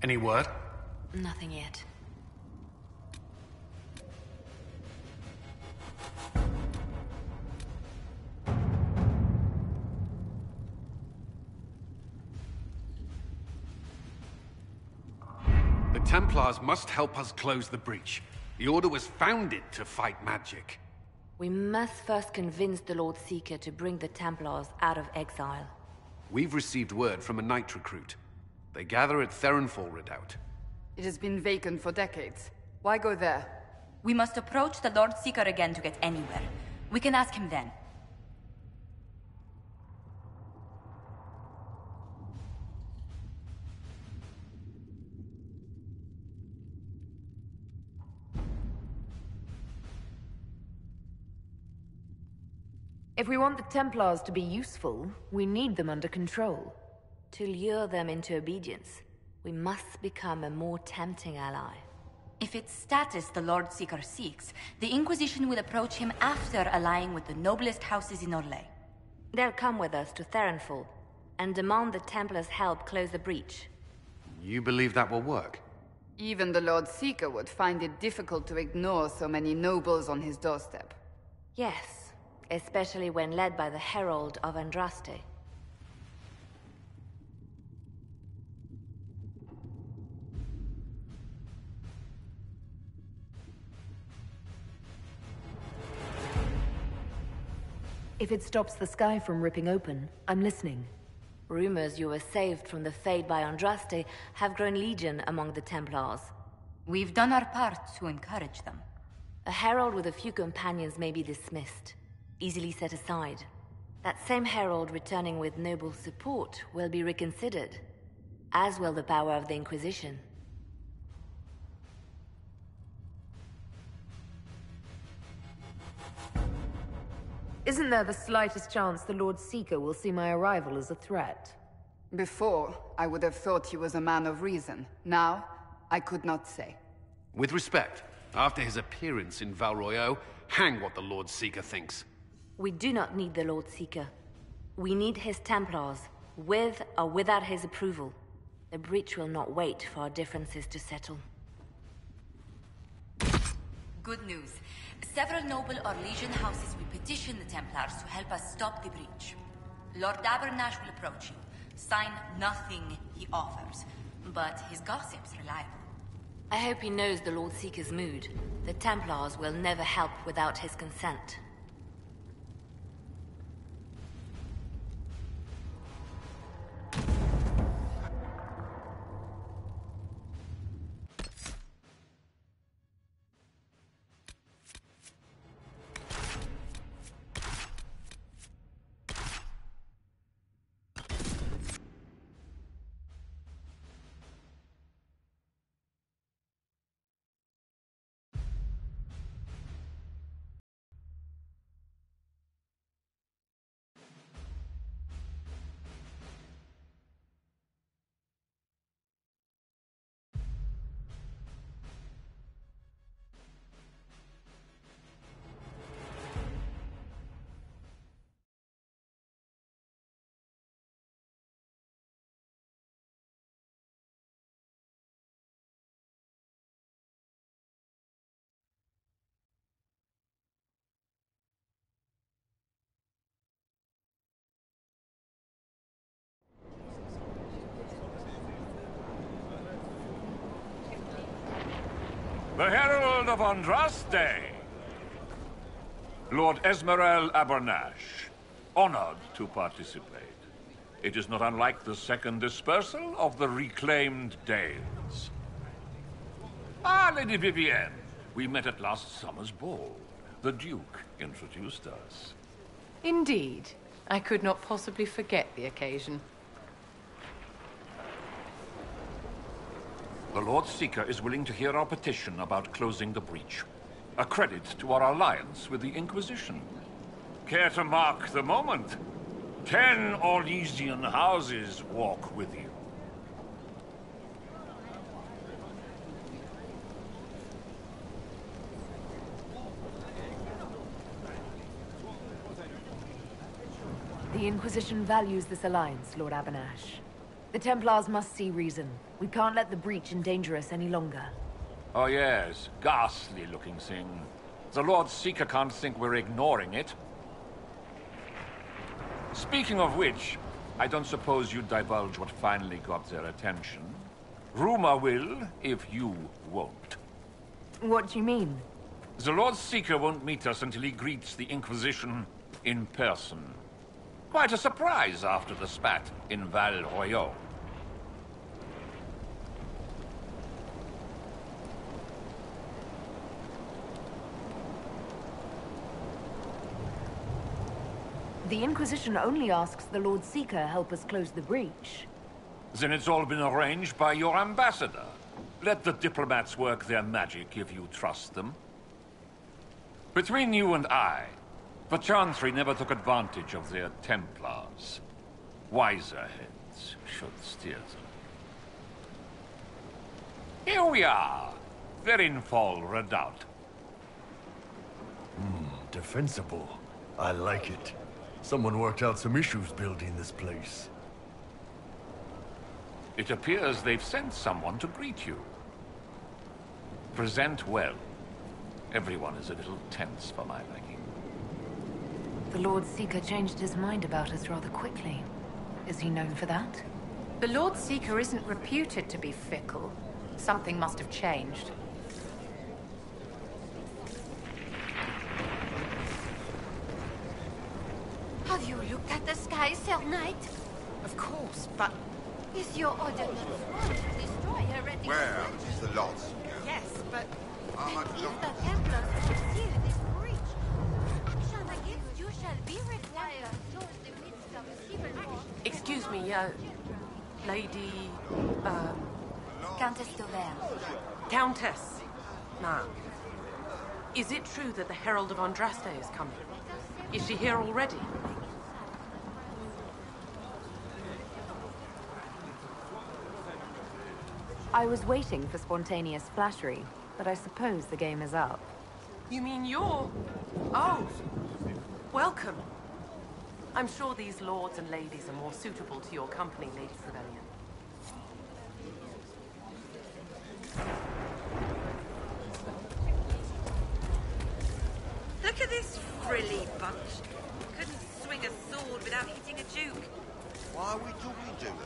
Any word? Nothing yet. The Templars must help us close the breach. The Order was founded to fight magic. We must first convince the Lord Seeker to bring the Templars out of exile. We've received word from a Knight recruit. They gather at Theronfall Redoubt. It has been vacant for decades. Why go there? We must approach the Lord Seeker again to get anywhere. We can ask him then. If we want the Templars to be useful, we need them under control. To lure them into obedience, we must become a more tempting ally. If it's status the Lord Seeker seeks, the Inquisition will approach him after allying with the noblest houses in Orlais. They'll come with us to Theronfall and demand the Templars' help close the breach. You believe that will work? Even the Lord Seeker would find it difficult to ignore so many nobles on his doorstep. Yes, especially when led by the Herald of Andraste. If it stops the sky from ripping open, I'm listening. Rumors you were saved from the fate by Andraste have grown legion among the Templars. We've done our part to encourage them. A herald with a few companions may be dismissed, easily set aside. That same herald returning with noble support will be reconsidered, as will the power of the Inquisition. Isn't there the slightest chance the Lord Seeker will see my arrival as a threat? Before, I would have thought he was a man of reason. Now, I could not say. With respect, after his appearance in Val Royeaux, hang what the Lord Seeker thinks. We do not need the Lord Seeker. We need his Templars, with or without his approval. The breach will not wait for our differences to settle. Good news. Several noble Orlesian houses will petition the Templars to help us stop the breach. Lord Abernash will approach you. Sign nothing he offers, but his gossip's reliable. I hope he knows the Lord Seeker's mood. The Templars will never help without his consent. The Herald of Andraste! Lord Esmerel Abernash, honored to participate. It is not unlike the second dispersal of the reclaimed Danes. Ah, Lady Vivienne, we met at last summer's ball. The Duke introduced us. Indeed. I could not possibly forget the occasion. The Lord Seeker is willing to hear our petition about closing the breach. A credit to our alliance with the Inquisition. Care to mark the moment? 10 Orlesian houses walk with you. The Inquisition values this alliance, Lord Abernash. The Templars must see reason. We can't let the breach endanger us any longer. Oh yes, ghastly-looking thing. The Lord Seeker can't think we're ignoring it. Speaking of which, I don't suppose you'd divulge what finally got their attention. Rumor will, if you won't. What do you mean? The Lord Seeker won't meet us until he greets the Inquisition in person. Quite a surprise after the spat in Val Royeaux. The Inquisition only asks the Lord Seeker help us close the breach. Then it's all been arranged by your ambassador. Let the diplomats work their magic if you trust them. Between you and I, the Chantry never took advantage of their Templars. Wiser heads should steer them. Here we are, Verinfol Redoubt. Defensible. I like it. Someone worked out some issues building this place. It appears they've sent someone to greet you. Present well. Everyone is a little tense for my liking. The Lord Seeker changed his mind about us rather quickly. Is he known for that? The Lord Seeker isn't reputed to be fickle. Something must have changed. Have you looked at the sky, Sir Knight? Of course, but... Is your order not sworn to destroy a ready... Where is the Lord Seeker? Yes, but... How much If longer? the Templars conceal this breach, action against you shall be required. Towards the midst of a civil war. Excuse me, Lady... Countess Dover. Countess. Now, is it true that the Herald of Andraste is coming? Is she here already? I was waiting for spontaneous flattery, but I suppose the game is up. You mean you're... Oh. Welcome. I'm sure these lords and ladies are more suitable to your company, Lady Trevelyan. Look at this frilly bunch. Couldn't swing a sword without hitting a duke. Why are we talking to them?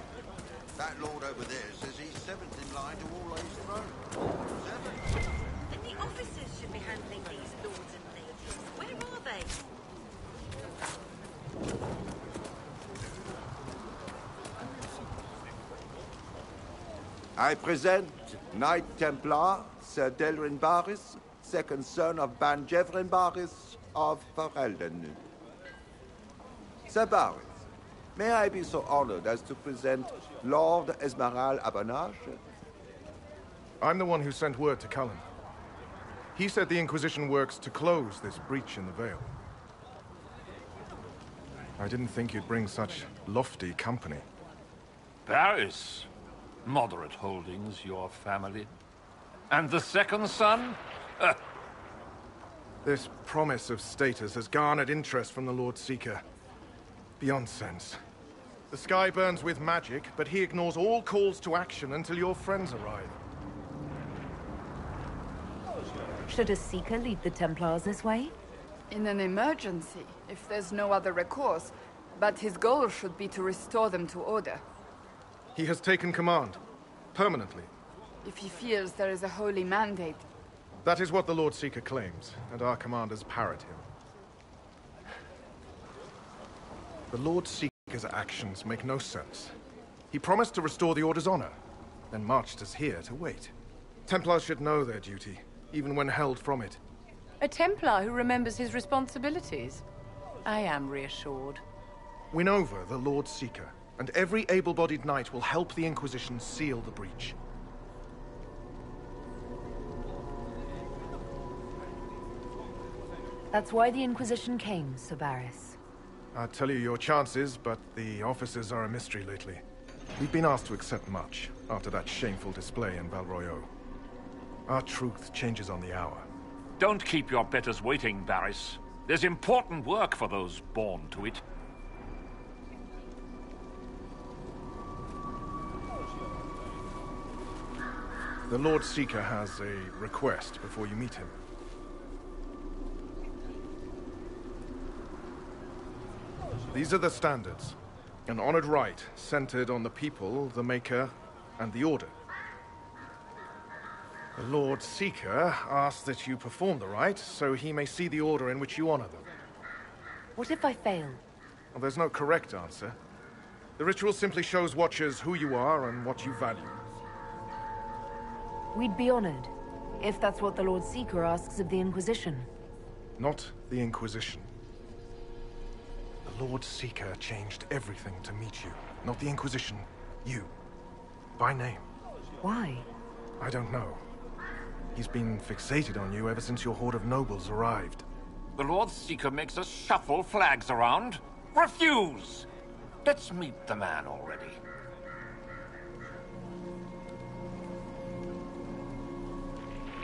That lord over there says he's seventh in line to all his throne. Seventh. And the officers should be handling these lords and ladies. Where are they? I present Knight Templar, Sir Delrin Barris, second son of Ban Jevrin Barris of Ferelden. Sir Barris, may I be so honored as to present Lord Esmeralda Abanage? I'm the one who sent word to Cullen. He said the Inquisition works to close this breach in the Vale. I didn't think you'd bring such lofty company. Paris. Moderate holdings, your family. And the second son? This promise of status has garnered interest from the Lord Seeker. Beyond sense. The sky burns with magic, but he ignores all calls to action until your friends arrive. Should a Seeker lead the Templars this way? In an emergency, if there's no other recourse. But his goal should be to restore them to order. He has taken command. Permanently. If he feels there is a holy mandate. That is what the Lord Seeker claims, and our commanders parrot him. The Lord Seeker's actions make no sense. He promised to restore the Order's honor, then marched us here to wait. Templars should know their duty, even when held from it. A Templar who remembers his responsibilities. I am reassured. Win over the Lord Seeker, and every able-bodied knight will help the Inquisition seal the breach. That's why the Inquisition came, Sir Barris. I'd tell you your chances, but the officers are a mystery lately. We've been asked to accept much, after that shameful display in Val Royeaux. Our truth changes on the hour. Don't keep your betters waiting, Barris. There's important work for those born to it. The Lord Seeker has a request before you meet him. These are the standards. An honored right centered on the people, the Maker, and the Order. The Lord Seeker asks that you perform the rite so he may see the order in which you honor them. What if I fail? Well, there's no correct answer. The ritual simply shows Watchers who you are and what you value. We'd be honored, if that's what the Lord Seeker asks of the Inquisition. Not the Inquisition. The Lord Seeker changed everything to meet you. Not the Inquisition. You. By name. Why? I don't know. He's been fixated on you ever since your horde of nobles arrived. The Lord Seeker makes us shuffle flags around. Refuse! Let's meet the man already.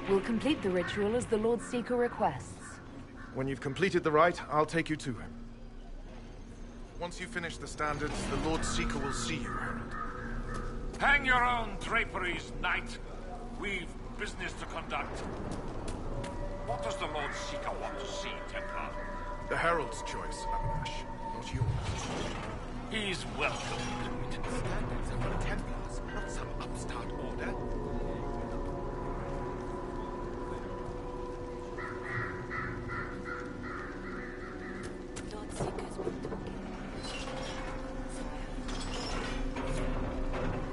We'll complete the ritual as the Lord Seeker requests. When you've completed the rite, I'll take you to him. Once you finish the standards, the Lord Seeker will see you, Herald. Hang your own draperies, knight. We've business to conduct. What does the Lord Seeker want to see, Templar? The Herald's choice, Abash, not yours. He's welcome to it. Standards are for Templars, not some upstart order. Lord Seeker's been talking.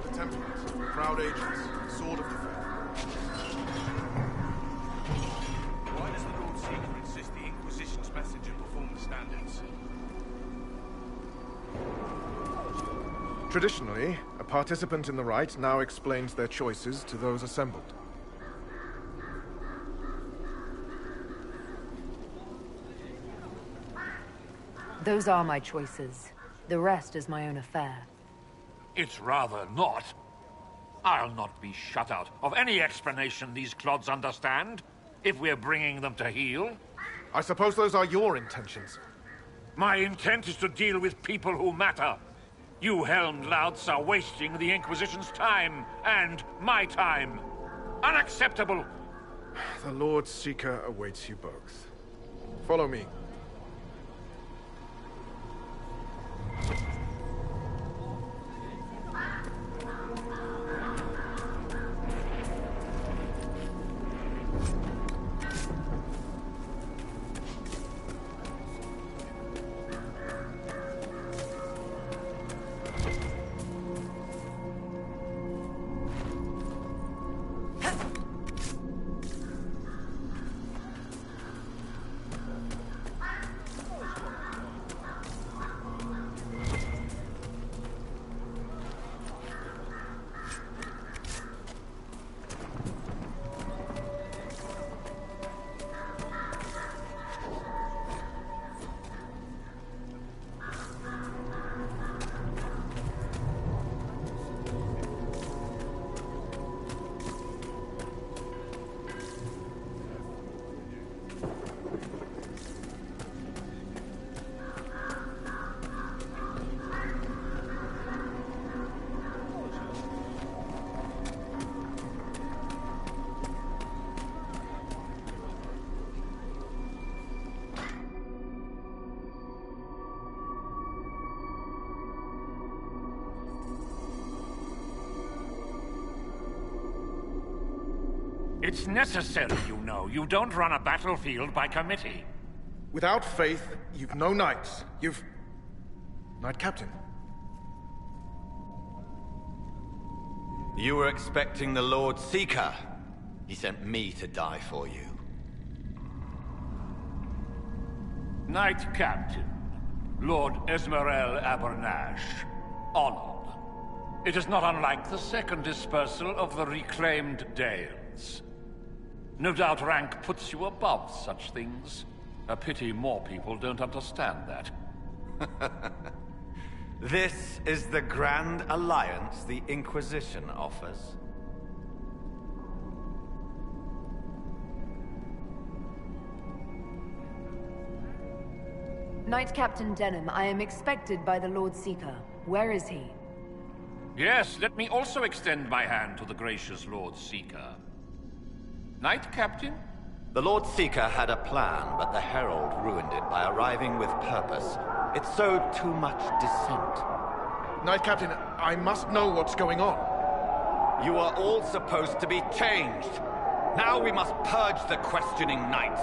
The Templars, proud agents, sword of the faith. Why does the Lord Seeker insist the Inquisition's messenger perform the standards? Traditionally, a participant in the rite now explains their choices to those assembled. Those are my choices. The rest is my own affair. It's rather not. I'll not be shut out of any explanation these clods understand, if we're bringing them to heel. I suppose those are your intentions. My intent is to deal with people who matter. You helmed louts are wasting the Inquisition's time, and my time. Unacceptable! The Lord Seeker awaits you both. Follow me. It's necessary, you know. You don't run a battlefield by committee. Without faith, you've no knights. You've... Knight Captain. You were expecting the Lord Seeker. He sent me to die for you. Knight Captain, Lord Esmerel Abernash, honored. It is not unlike the second dispersal of the reclaimed Dales. No doubt rank puts you above such things. A pity more people don't understand that. This is the grand alliance the Inquisition offers. Knight Captain Denham, I am expected by the Lord Seeker. Where is he? Yes, let me also extend my hand to the gracious Lord Seeker. Knight Captain? The Lord Seeker had a plan, but the Herald ruined it by arriving with purpose. It sowed too much dissent. Knight Captain, I must know what's going on. You are all supposed to be changed. Now we must purge the questioning knights.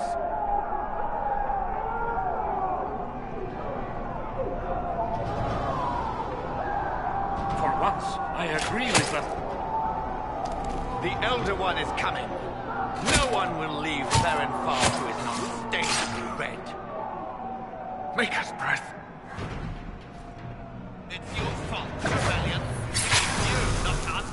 For once, I agree with them. The Elder One is coming. No one will leave Therenfar who is not stained red. Make us breath. It's your fault, rebellion. It's you, not us.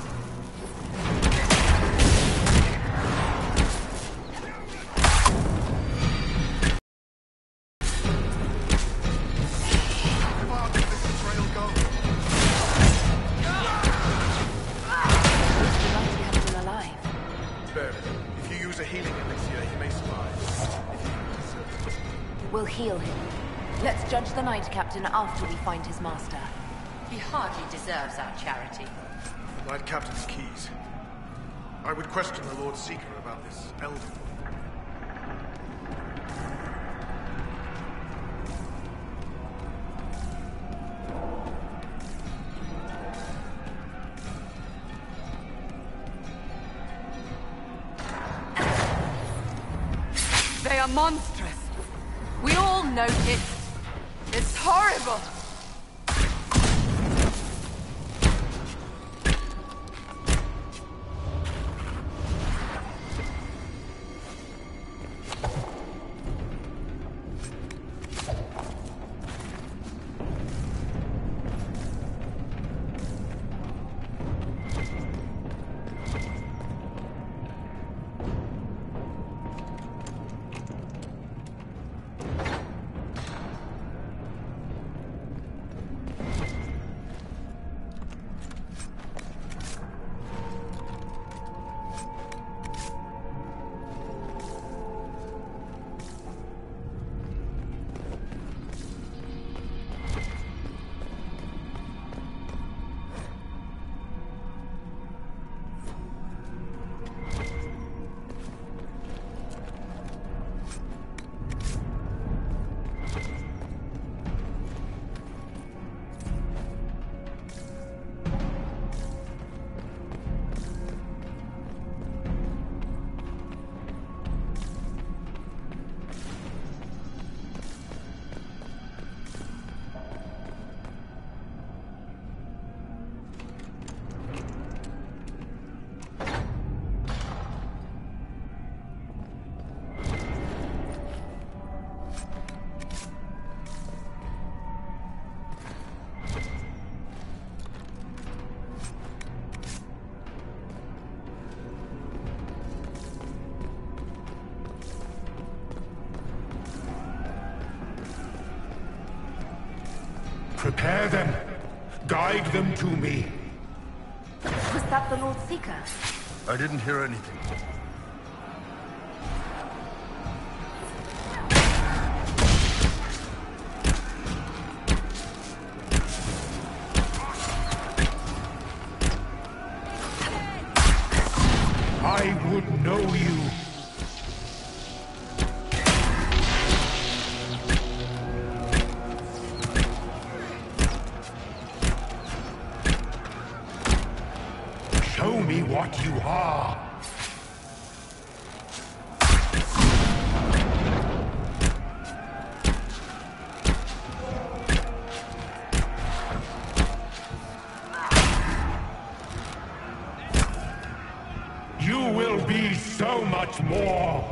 We'll heal him. Let's judge the Knight Captain after we find his master. He hardly deserves our charity. The Knight Captain's keys. I would question the Lord Seeker about this Elder. They are monstrous. We all know it. It's horrible. Prepare them. Guide them to me. Was that the Lord Seeker? I didn't hear anything. I would know you. Show me what you are. You will be so much more.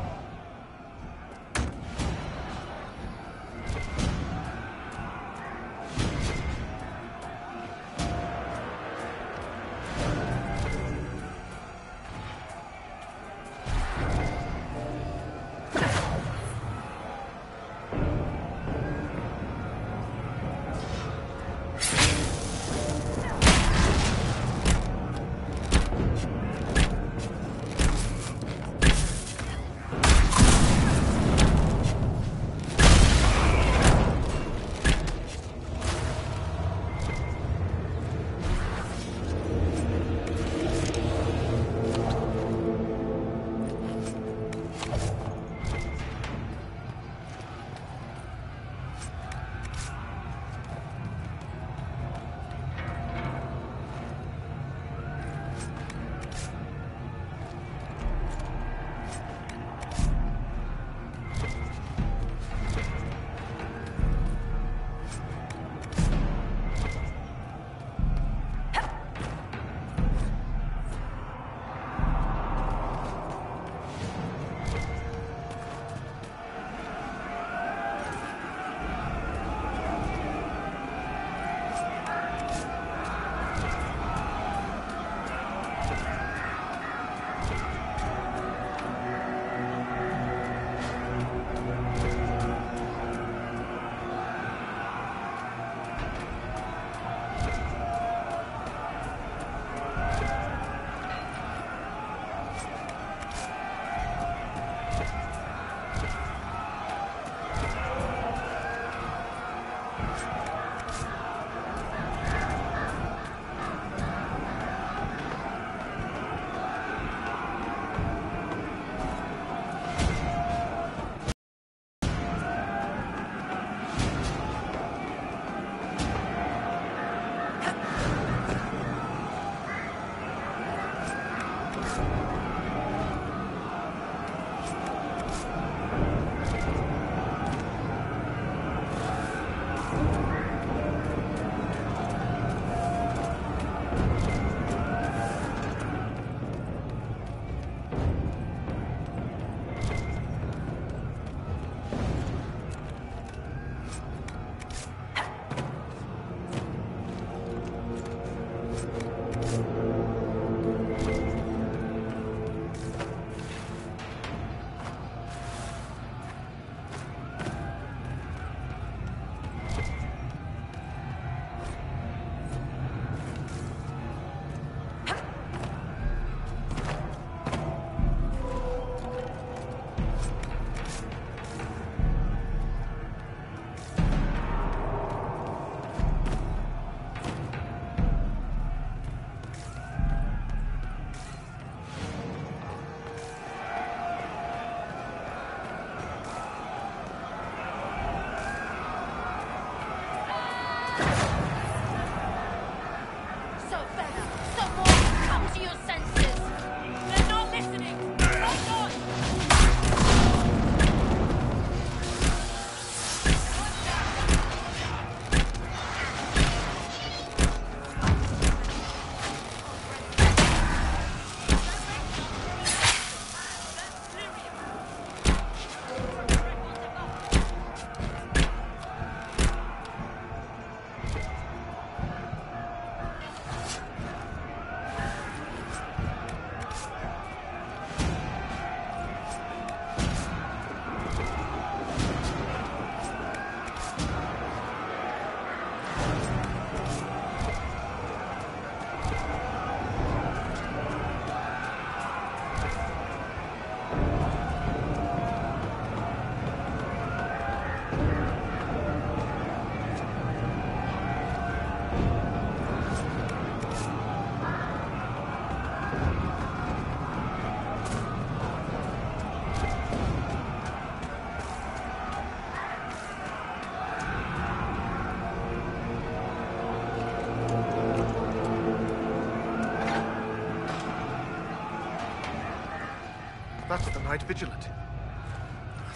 That's the Knight Vigilant.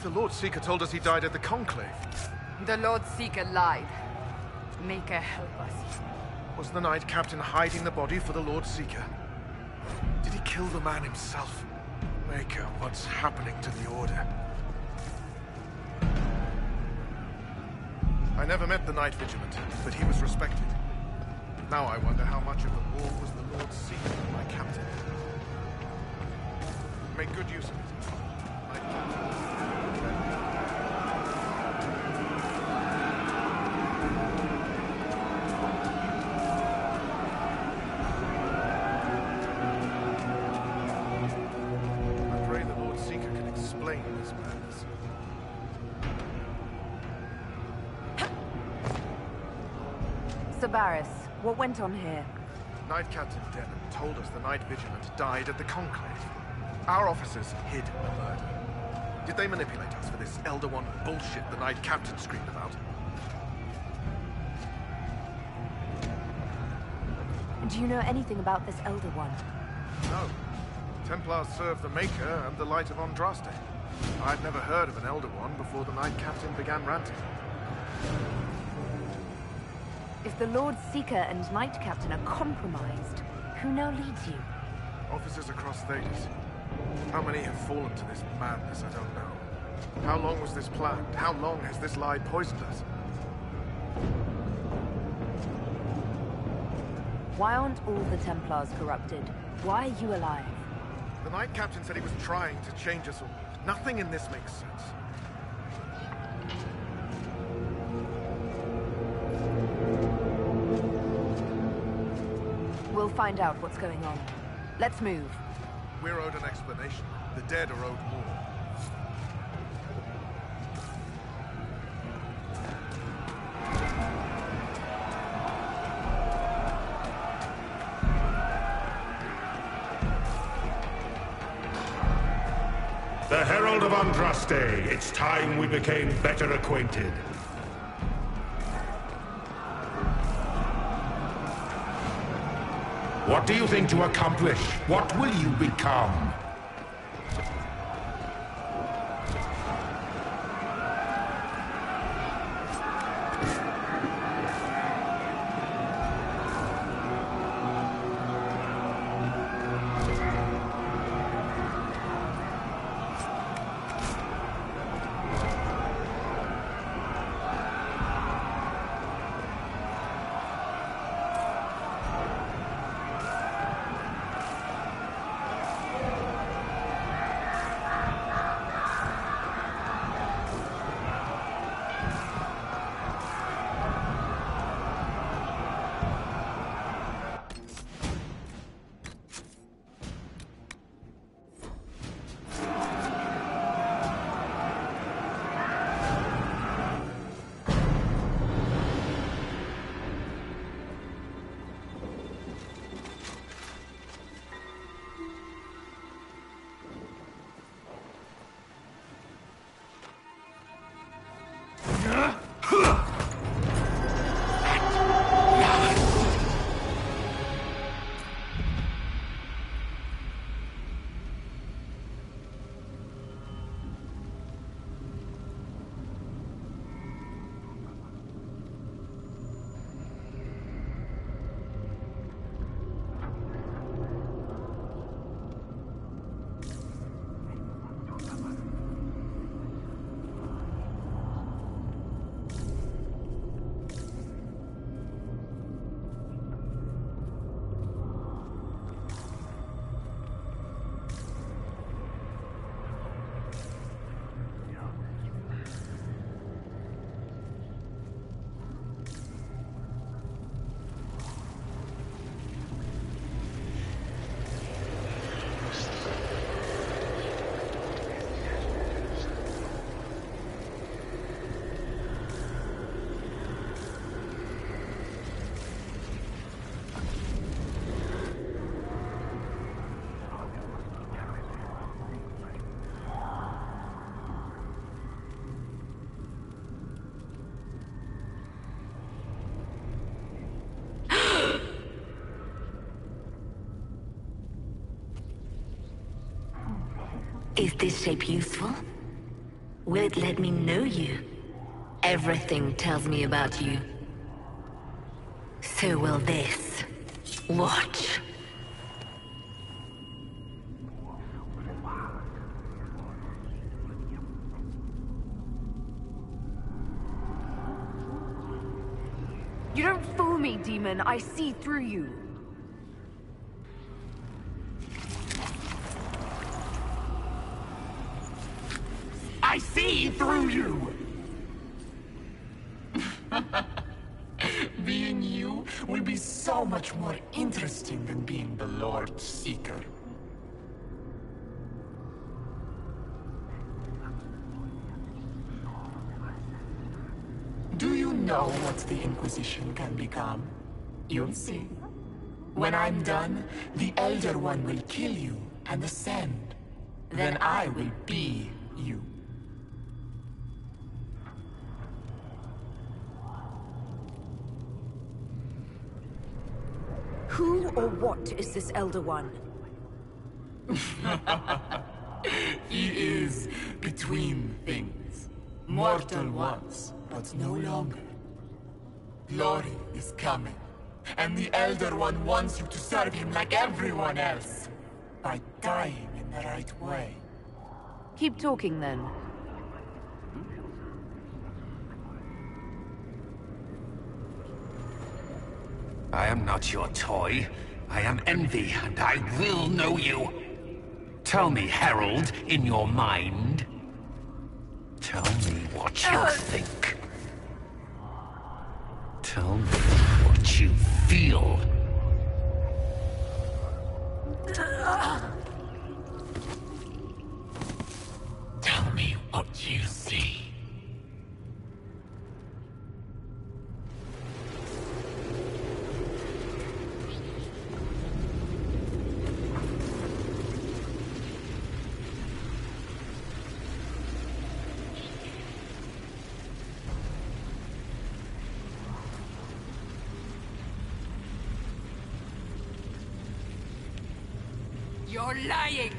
The Lord Seeker told us he died at the Conclave. The Lord Seeker lied. Maker, help us. Was the Knight Captain hiding the body for the Lord Seeker? Did he kill the man himself? Maker, what's happening to the Order? I never met the Knight Vigilant, but he was respected. Now I wonder how much of the war was the Lord Seeker, my captain. Make good use of it. Knight Captain. I pray the Lord Seeker can explain this madness. Sabaris, what went on here? Knight Captain Denham told us the Knight Vigilant died at the Conclave. Our officers hid the murder. Did they manipulate us for this Elder One bullshit the Knight Captain screamed about? Do you know anything about this Elder One? No. Templars serve the Maker and the Light of Andraste. I'd never heard of an Elder One before the Knight Captain began ranting. If the Lord Seeker and Knight Captain are compromised, who now leads you? Officers across Thedas. How many have fallen to this madness, I don't know. How long was this planned? How long has this lie poisoned us? Why aren't all the Templars corrupted? Why are you alive? The Knight Captain said he was trying to change us all. Nothing in this makes sense. We'll find out what's going on. Let's move. We're owed an explanation. The dead are owed more. The Herald of Andraste. It's time we became better acquainted. What do you think to accomplish? What will you become? Is this shape useful? Will it let me know you? Everything tells me about you. So will this. Watch. You don't fool me, demon. I see through you. I see through you! Being you will be so much more interesting than being the Lord Seeker. Do you know what the Inquisition can become? You'll see. When I'm done, the Elder One will kill you and ascend. Then I will be you. Who or what is this Elder One? He is between things. Mortal once, but no longer. Glory is coming, and the Elder One wants you to serve him like everyone else, by dying in the right way. Keep talking then. I am not your toy. I am Envy, and I will know you. Tell me, Herald, in your mind. Tell me what you think. Tell me what you feel. Tell me what you see. You're lying!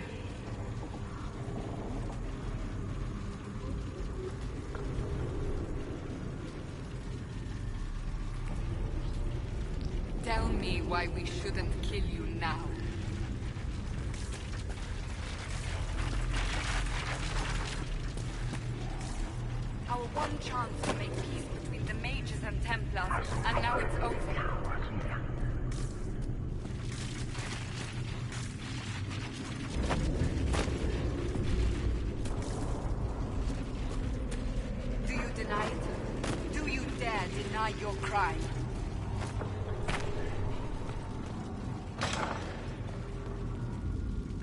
Tell me why we shouldn't kill you now. Our one chance to make peace between the mages and Templars, and now it's over. Do you deny it? Do you dare deny your crime?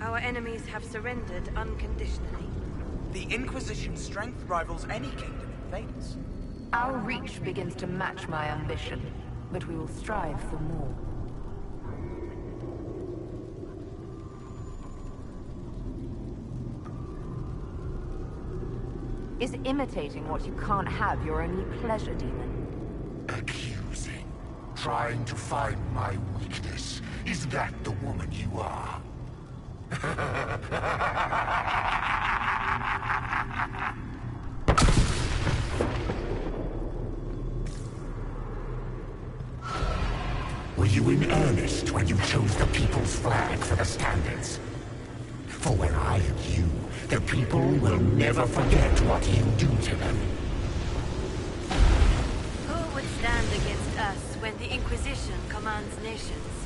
Our enemies have surrendered unconditionally. The Inquisition's strength rivals any kingdom in Thales. Our reach begins to match my ambition, but we will strive for more. Is imitating what you can't have your only pleasure, demon? Accusing. Trying to find my weakness. Is that the woman you are? Were you in earnest when you chose the people's flag for the standards? For when I am you, the people will never forget what you do to them. Who would stand against us when the Inquisition commands nations?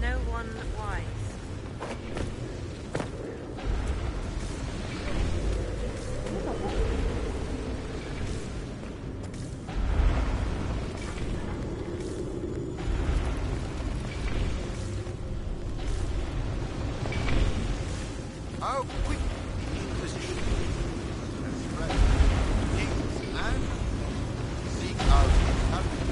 No one wise. How quick the Inquisition has spread kings and seek out his country.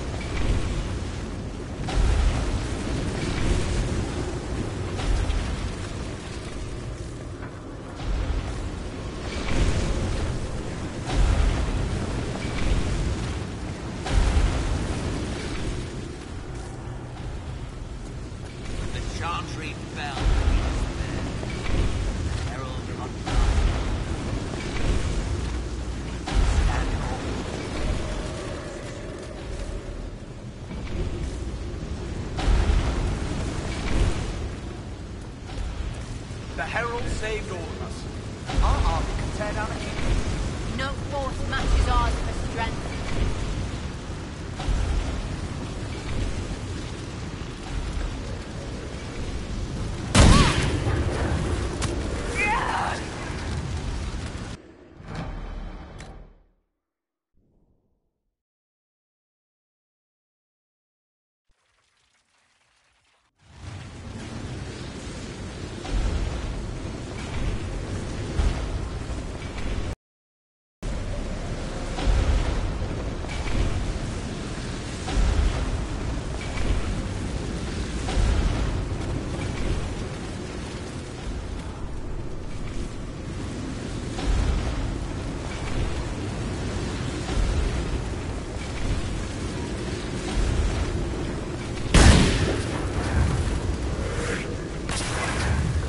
saved all of us. Our army can tear down a kingdom. No force matches ours for strength.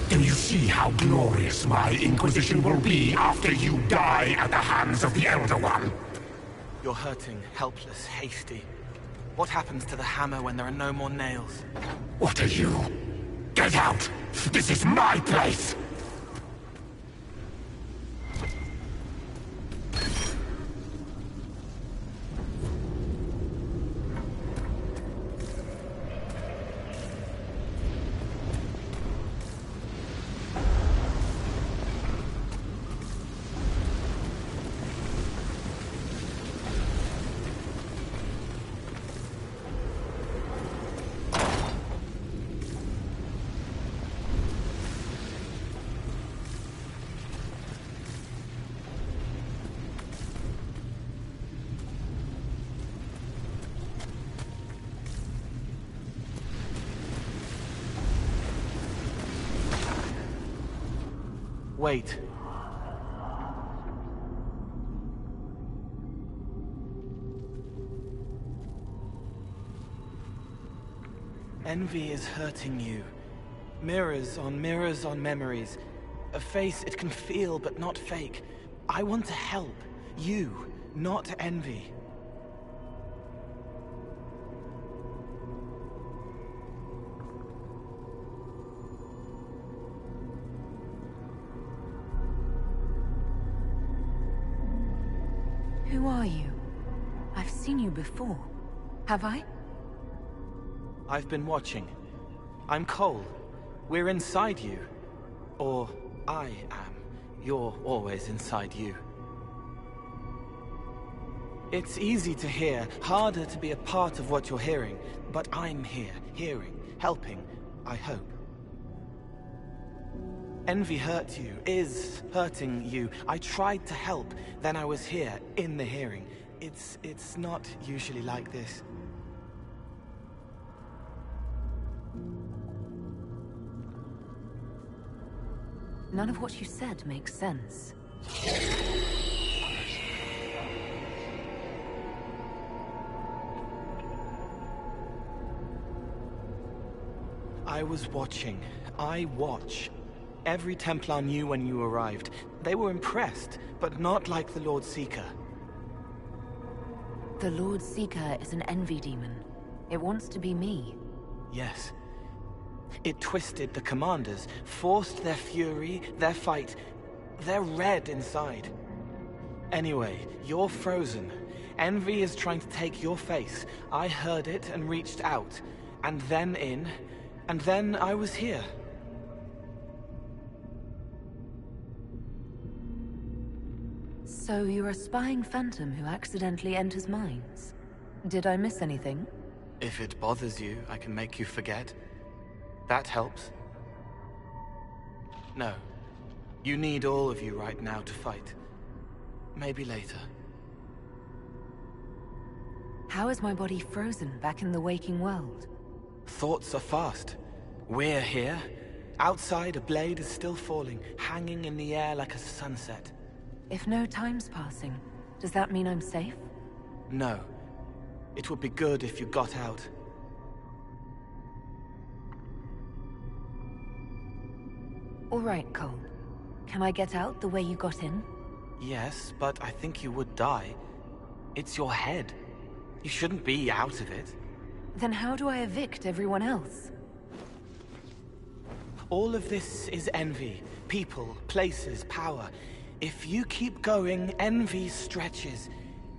Do you see how glorious my Inquisition will be after you die at the hands of the Elder One? You're hurting, helpless, hasty. What happens to the hammer when there are no more nails? What are you? Get out! This is my place! Wait. Envy is hurting you. Mirrors on memories. A face it can feel but not fake. I want to help. You, not envy. Who are you? I've seen you before. Have I? I've been watching. I'm Cole. We're inside you. Or I am. You're always inside you. It's easy to hear, harder to be a part of what you're hearing. But I'm here, hearing, helping, I hope. Envy hurt you, is hurting you. I tried to help, then I was here, in the hearing. It's not usually like this. None of what you said makes sense. I was watching. I watch. Every Templar knew when you arrived. They were impressed, but not like the Lord Seeker. The Lord Seeker is an envy demon. It wants to be me. Yes. It twisted the commanders, forced their fury, their fight. They're red inside. Anyway, you're frozen. Envy is trying to take your face. I heard it and reached out. And then in. And then I was here. So you're a spying phantom who accidentally enters minds. Did I miss anything? If it bothers you, I can make you forget. That helps. No. You need all of you right now to fight. Maybe later. How is my body frozen back in the waking world? Thoughts are fast. We're here. Outside, a blade is still falling, hanging in the air like a sunset. If no time's passing, does that mean I'm safe? No. It would be good if you got out. All right, Cole. Can I get out the way you got in? Yes, but I think you would die. It's your head. You shouldn't be out of it. Then how do I evict everyone else? All of this is envy. People, places, power. If you keep going, envy stretches.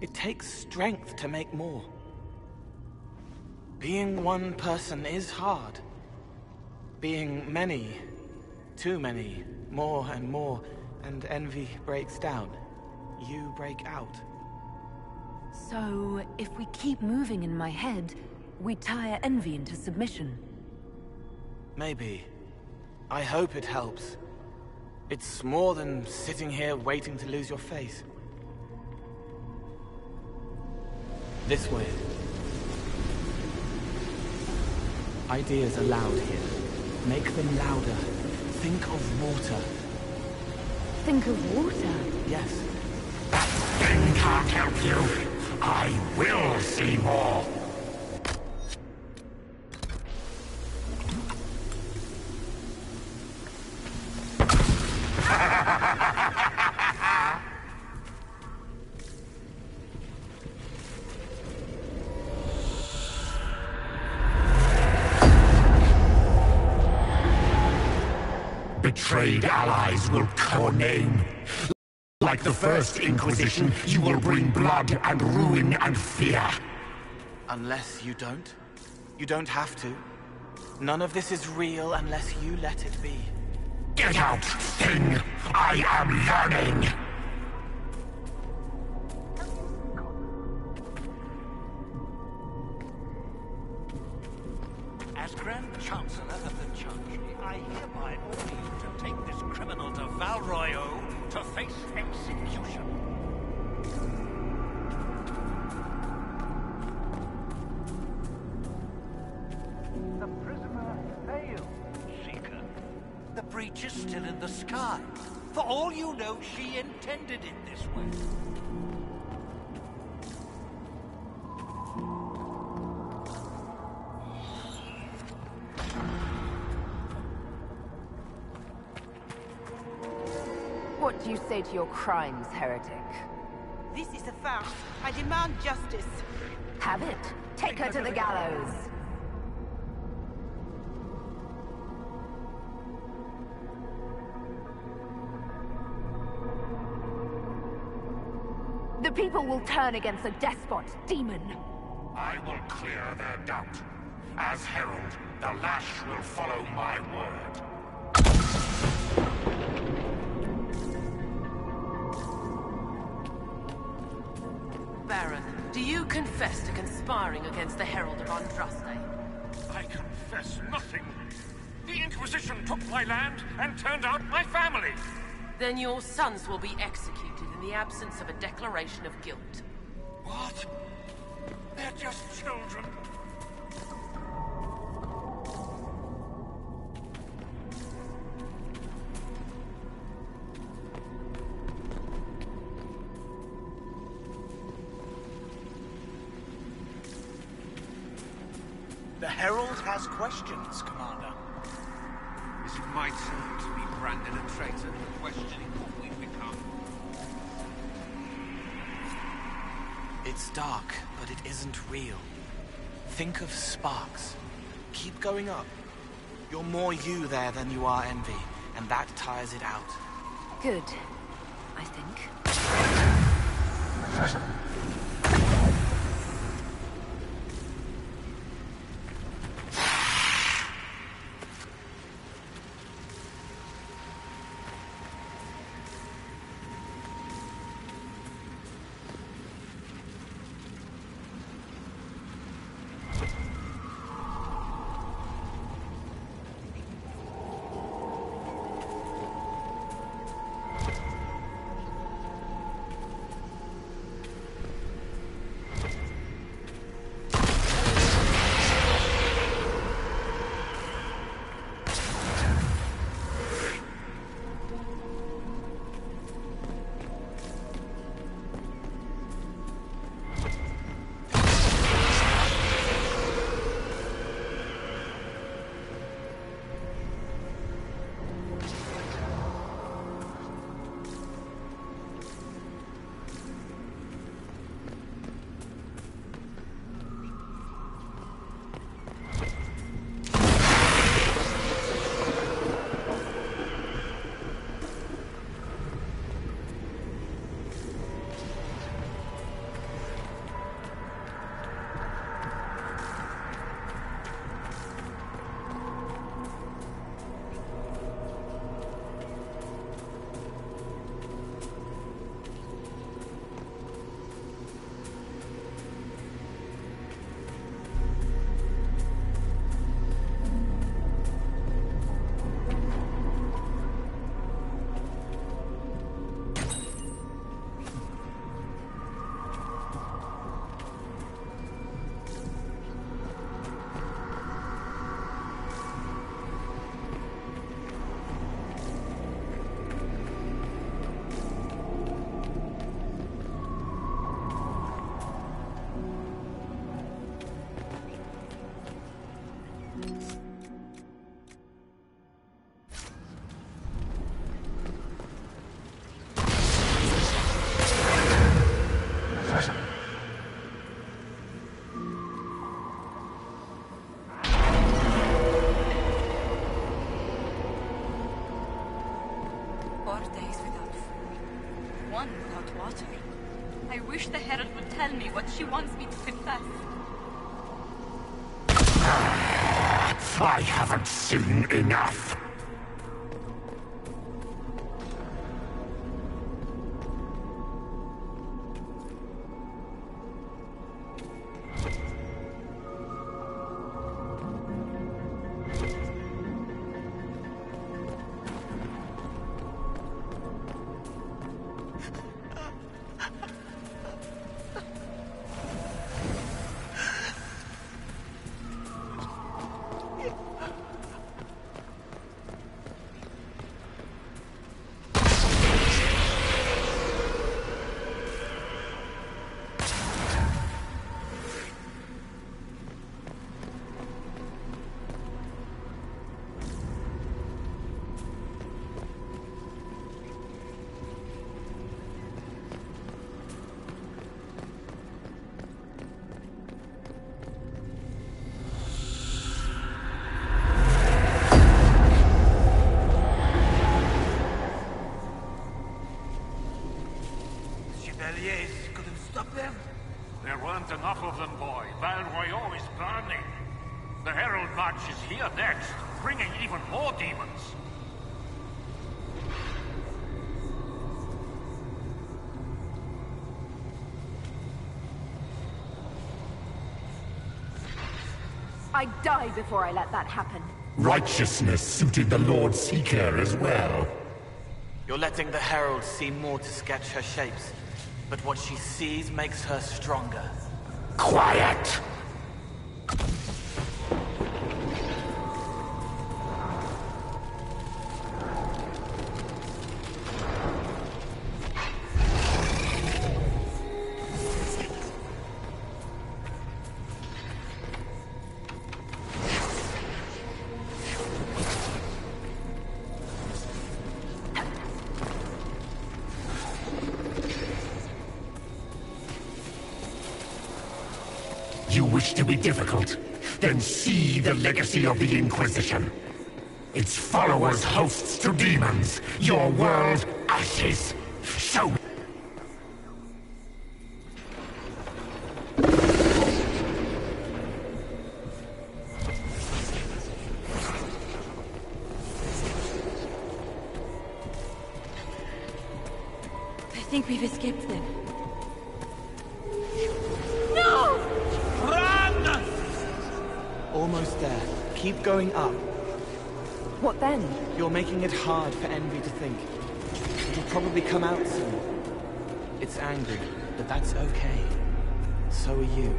It takes strength to make more. Being one person is hard. Being many, too many, more and more, and envy breaks down. You break out. So, if we keep moving in my head, we tire envy into submission. Maybe. I hope it helps. It's more than sitting here waiting to lose your face. This way. Ideas are loud here. Make them louder. Think of water. Think of water? Yes. That thing can't help you. I will see more. Betrayed allies will call your name. Like the first Inquisition, you will bring blood and ruin and fear. Unless you don't. You don't have to. None of this is real unless you let it be. Get out, thing! I am yearning! As Grand Chancellor of the Chantry, I hereby order you to take this criminal to Val Royeaux to face execution. The prisoner failed, Seeker. The breach is still in the sky. For all you know, she intended it this way. What do you say to your crimes, heretic? This is a farce. I demand justice. Have it. Take her to the gallows. The people will turn against a despot, demon. I will clear their doubt. As herald, the lash will follow my word. Baron, do you confess to conspiring against the Herald of Andraste? I confess nothing. The Inquisition took my land and turned out my family. Then your sons will be executed in the absence of a declaration of guilt. What? They're just children. The Herald has questions, Commander. Is it my turn to be branded a traitor, questioning what we've become? It's dark, but it isn't real. Think of sparks. Keep going up. You're more you there than you are envy, and that tires it out. Good, I think. water. I wish the Herald would tell me what she wants me to confess. I haven't seen enough. Couldn't stop them? There weren't enough of them, boy. Val Royaux is burning. The Herald March is here next, bringing even more demons. I'd die before I let that happen. Righteousness suited the Lord Seeker as well. You're letting the Herald see more to sketch her shapes, but what she sees makes her stronger. Quiet! You wish to be difficult? Then see the legacy of the Inquisition. Its followers hosts to demons, your world ashes. Show me. I think we've escaped them. Almost there. Keep going up. What then? You're making it hard for Envy to think. It'll probably come out soon. It's angry, but that's okay. So are you.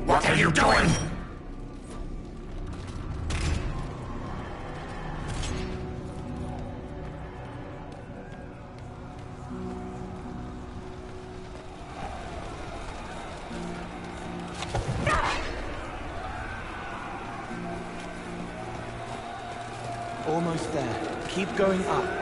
What are you doing? Almost there. Keep going up.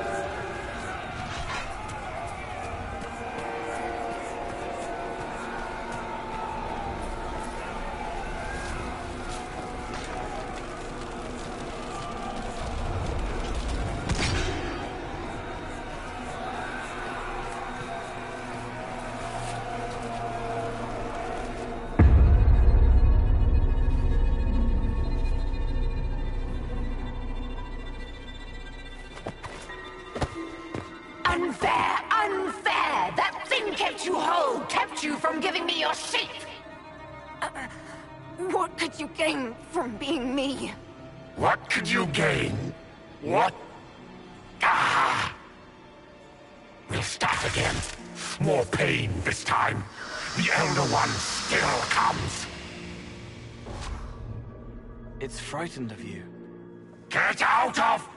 Unfair! Unfair! That thing kept you whole, kept you from giving me your shape! What could you gain from being me? What could you gain? What? Ah! We'll start again. More pain this time. The Elder One still comes. It's frightened of you. Get out of...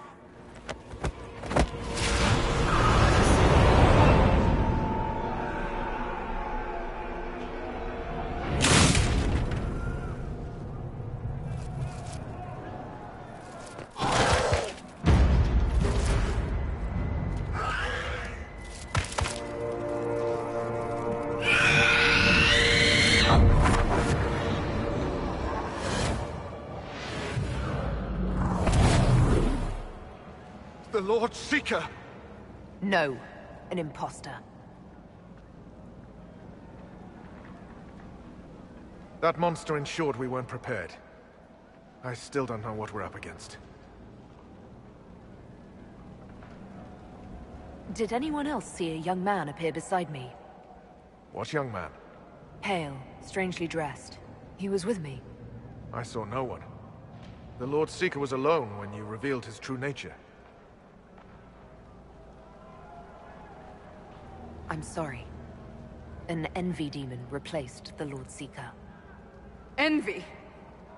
Lord Seeker! No, an imposter. That monster ensured we weren't prepared. I still don't know what we're up against. Did anyone else see a young man appear beside me? What young man? Pale, strangely dressed. He was with me. I saw no one. The Lord Seeker was alone when you revealed his true nature. I'm sorry. An envy demon replaced the Lord Seeker. Envy?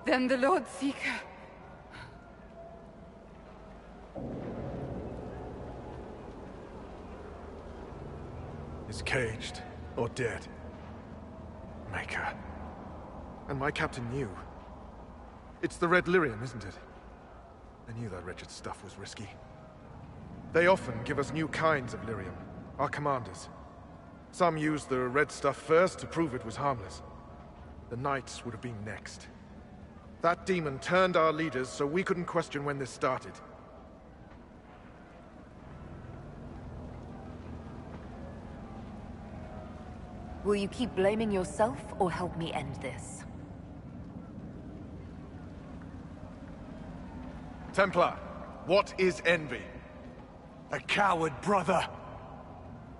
Then the Lord Seeker... is caged or dead. Maker. And my captain knew. It's the Red Lyrium, isn't it? I knew that wretched stuff was risky. They often give us new kinds of lyrium, our commanders. Some used the red stuff first to prove it was harmless. The Knights would have been next. That demon turned our leaders so we couldn't question when this started. Will you keep blaming yourself or help me end this? Templar, what is envy? A coward, brother!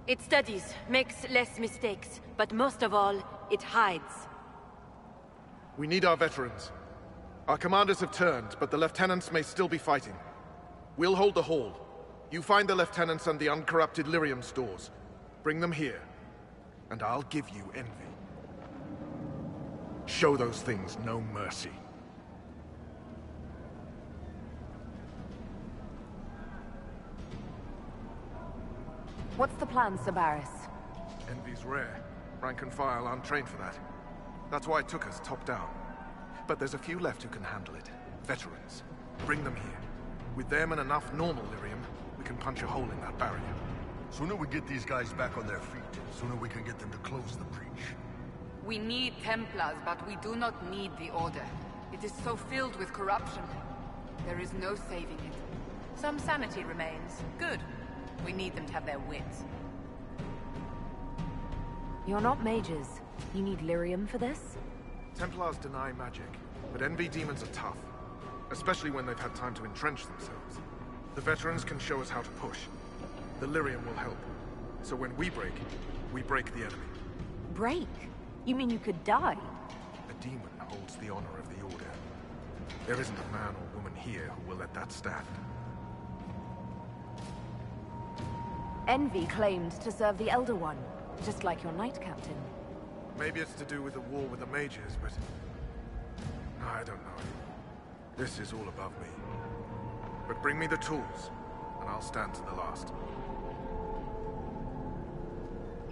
It studies, makes less mistakes, but most of all, it hides. We need our veterans. Our commanders have turned, but the lieutenants may still be fighting. We'll hold the hall. You find the lieutenants and the uncorrupted lyrium stores. Bring them here, and I'll give you envy. Show those things no mercy. What's the plan, Sabaris? Envy's rare. Rank and file aren't trained for that. That's why it took us top down. But there's a few left who can handle it. Veterans. Bring them here. With them and enough normal lyrium, we can punch a hole in that barrier. Sooner we get these guys back on their feet, sooner we can get them to close the breach. We need Templars, but we do not need the Order. It is so filled with corruption. There is no saving it. Some sanity remains. Good. We need them to have their wits. You're not mages. You need lyrium for this? Templars deny magic, but envy demons are tough. Especially when they've had time to entrench themselves. The veterans can show us how to push. The lyrium will help. So when we break the enemy. Break? You mean you could die? A demon holds the honor of the Order. There isn't a man or woman here who will let that stand. Envy claimed to serve the Elder One, just like your Knight Captain. Maybe it's to do with the war with the mages, but... I don't know. This is all above me. But bring me the tools, and I'll stand to the last.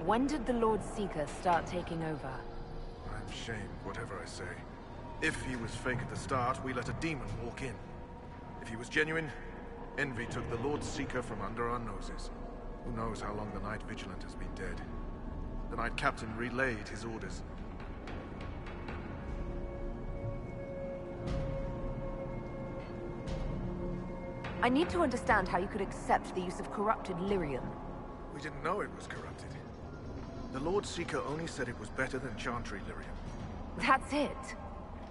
When did the Lord Seeker start taking over? I'm shamed, whatever I say. If he was fake at the start, we let a demon walk in. If he was genuine, Envy took the Lord Seeker from under our noses. Who knows how long the Knight Vigilant has been dead. The Knight Captain relayed his orders. I need to understand how you could accept the use of corrupted lyrium. We didn't know it was corrupted. The Lord Seeker only said it was better than Chantry lyrium. That's it.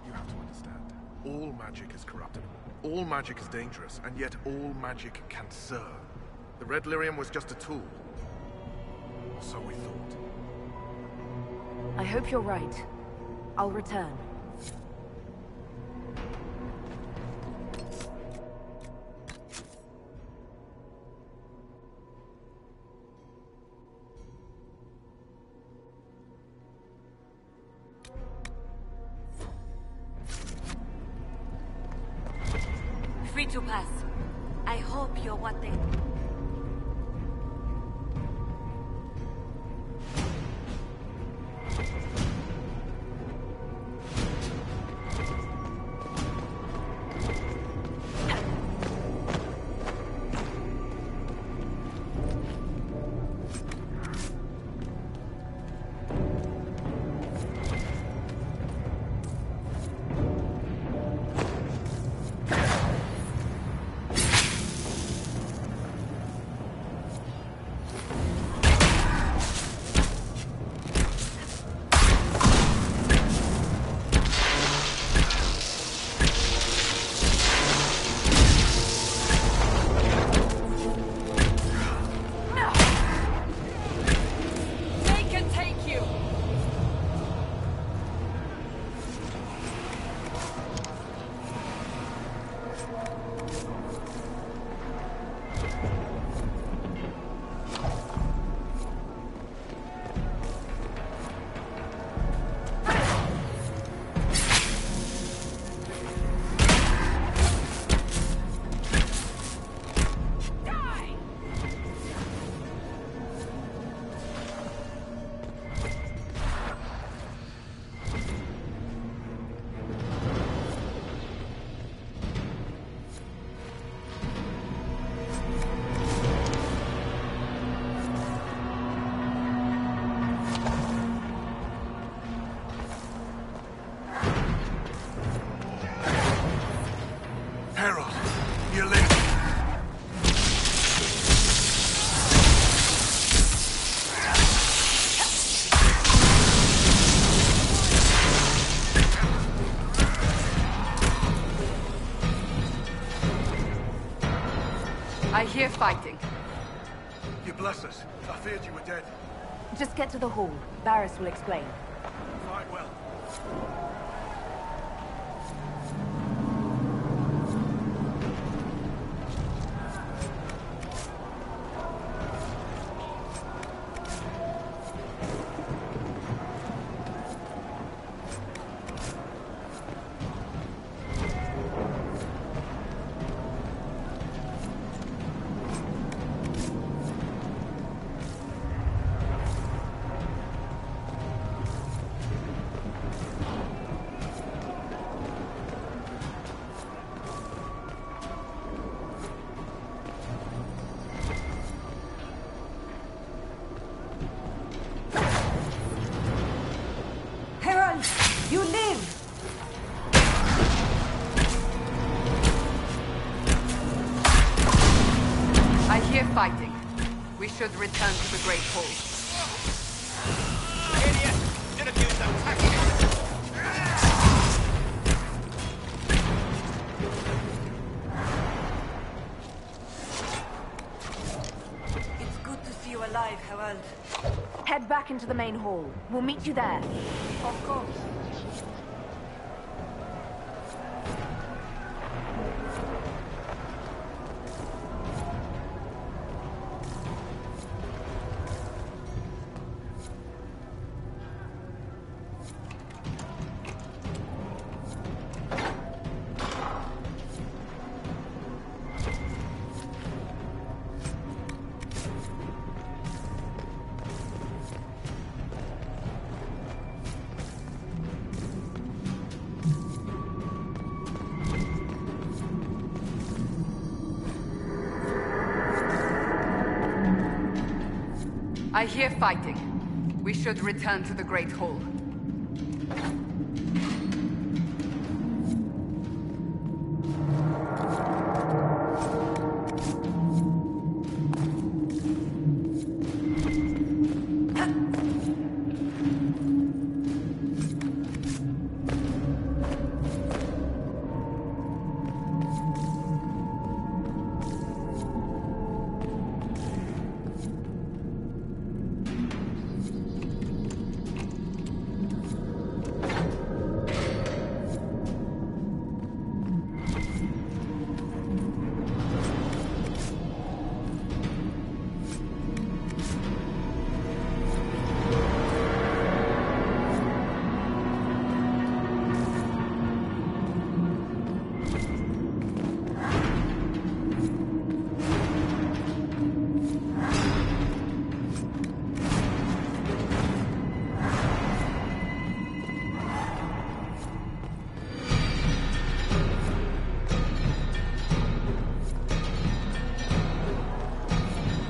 You have to understand. All magic is corruptible. All magic is dangerous, and yet all magic can serve. The Red Lyrium was just a tool. Or so we thought. I hope you're right. I'll return. Free to pass. I hope you're what they... fighting. You bless us. I feared you were dead. Just get to the hall. Varys will explain. Fine, well. You live! I hear fighting. We should return to the Great Hall. Idiot! Should have used those tactics. It's good to see you alive, Herald. Head back into the main hall. We'll meet you there. Of course. I hear fighting. We should return to the Great Hall.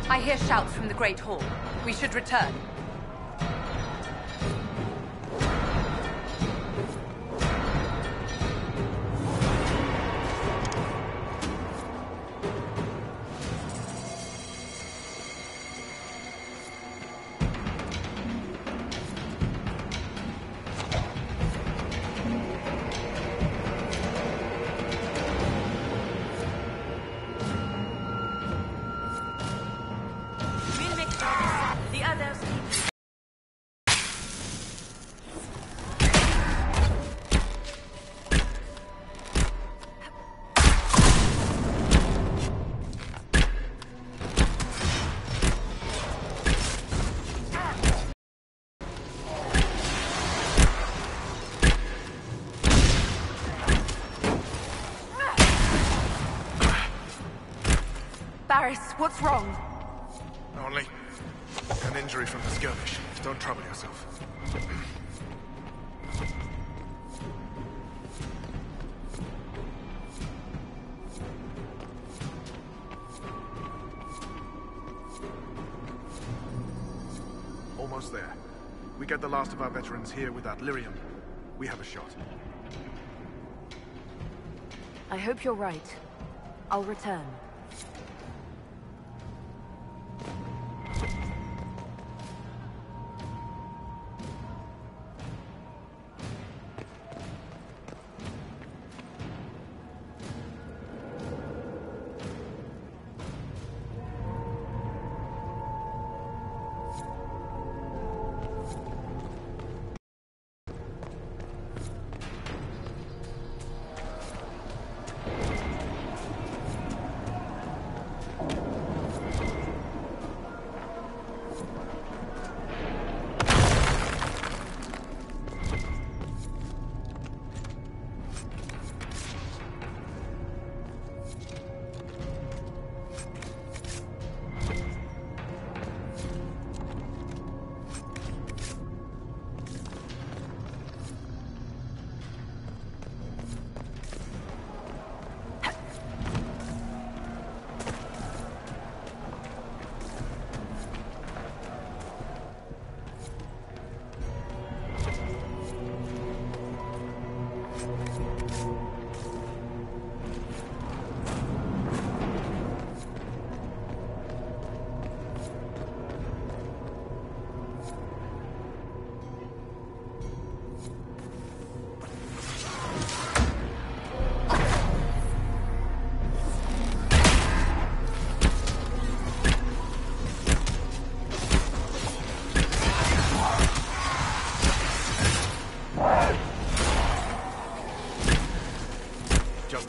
I hear shouts from the Great Hall. We should return. Varys, what's wrong? Only an injury from the skirmish. Don't trouble yourself. Almost there. We get the last of our veterans here without Lyrium. We have a shot. I hope you're right. I'll return.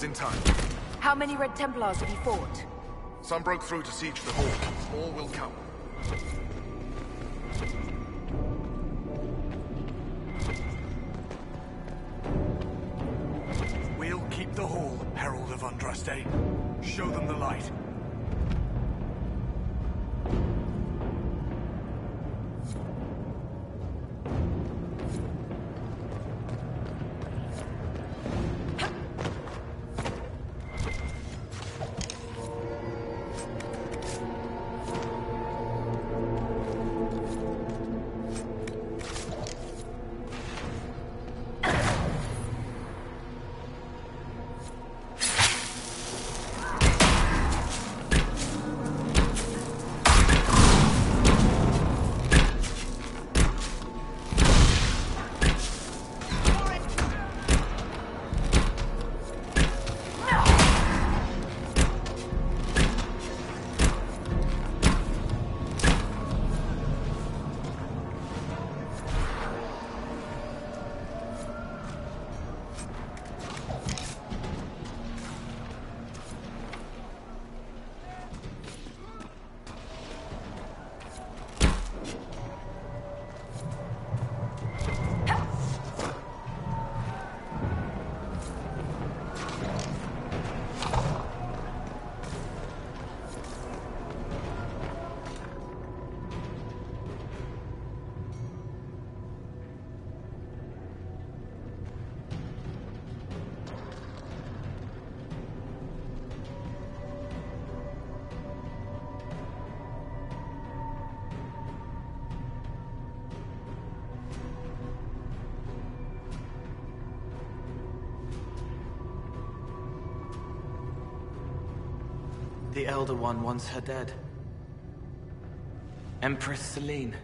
in time. How many Red Templars have you fought? Some broke through to siege the hall. More will come. We'll keep the hall, Herald of Andraste. Show them the light. The Elder One wants her dead. Empress Celine.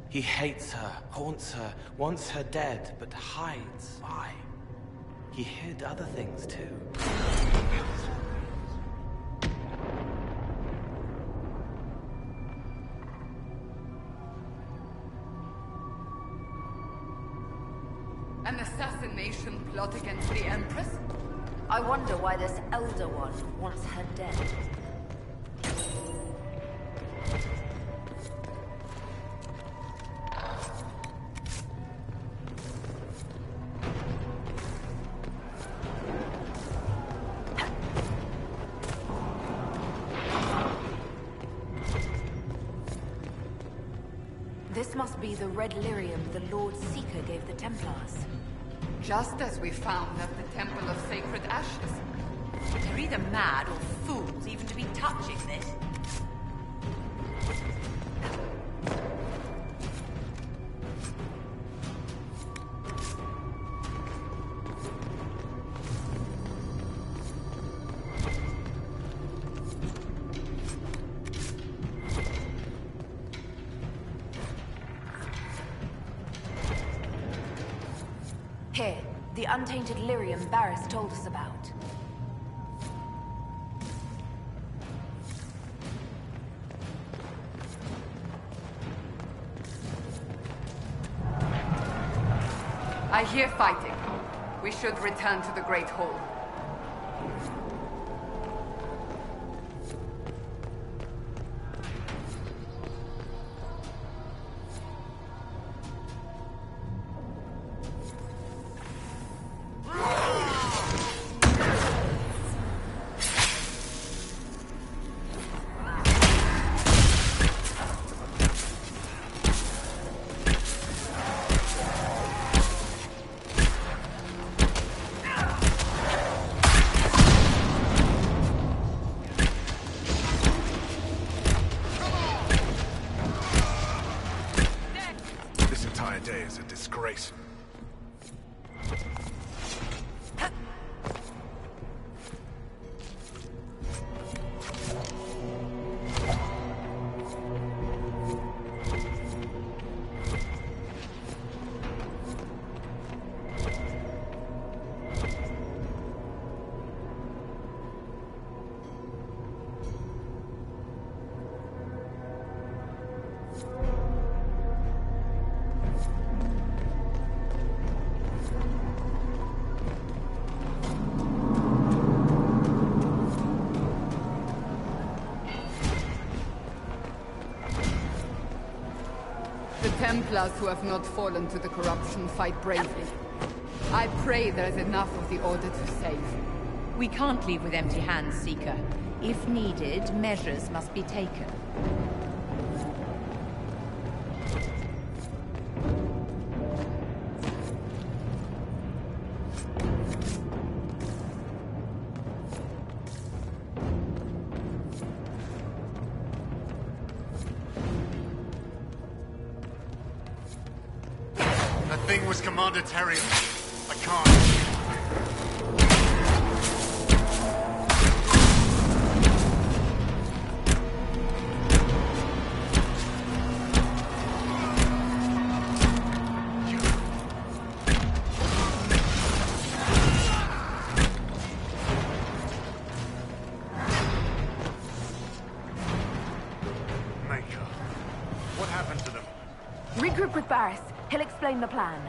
He hates her, haunts her, wants her dead, but hides. Why? He hid other things too. An assassination plot against the Empress? I wonder why this Elder One wants her dead. This must be the red lyrium the Lord Seeker gave the Templars. Just as we found at the Temple of Sacred Ashes. They're either mad or fools even to be touching this. Here, the untainted lyrium Barris told us about. I hear fighting. We should return to the Great Hall. Is a disgrace. The Templars who have not fallen to the corruption fight bravely. I pray there's enough of the Order to save. We can't leave with empty hands, Seeker. If needed, measures must be taken. That thing was Commander Terry. I can't. Regroup with Barris. He'll explain the plan.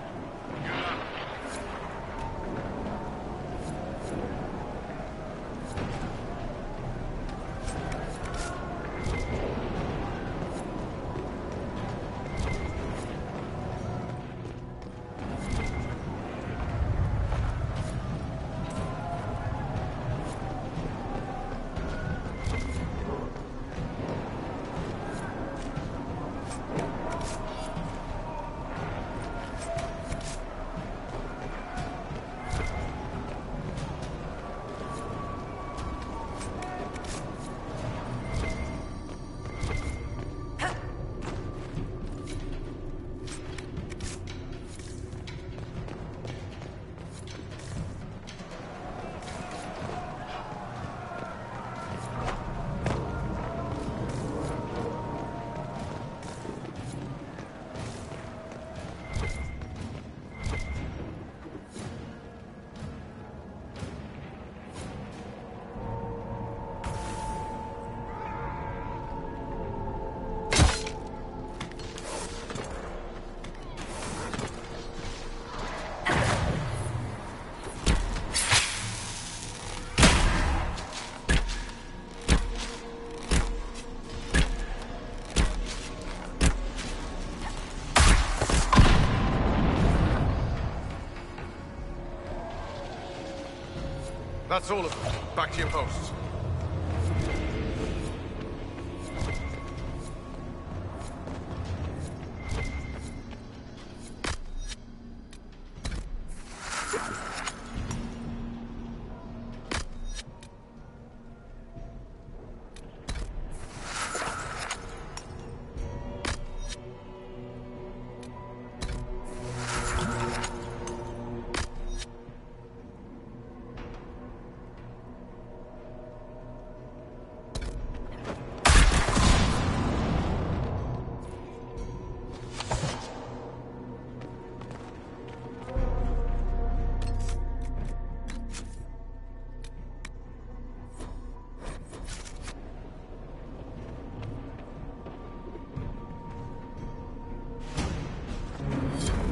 That's all of them. Back to your posts.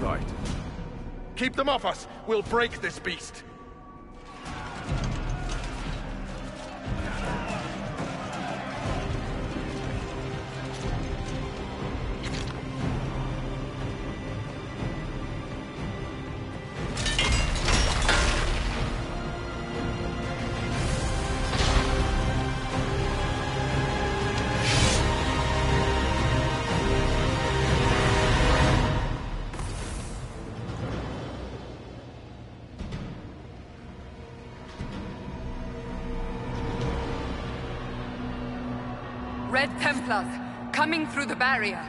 Right. Keep them off us! We'll break this beast! Red Templars, coming through the barrier.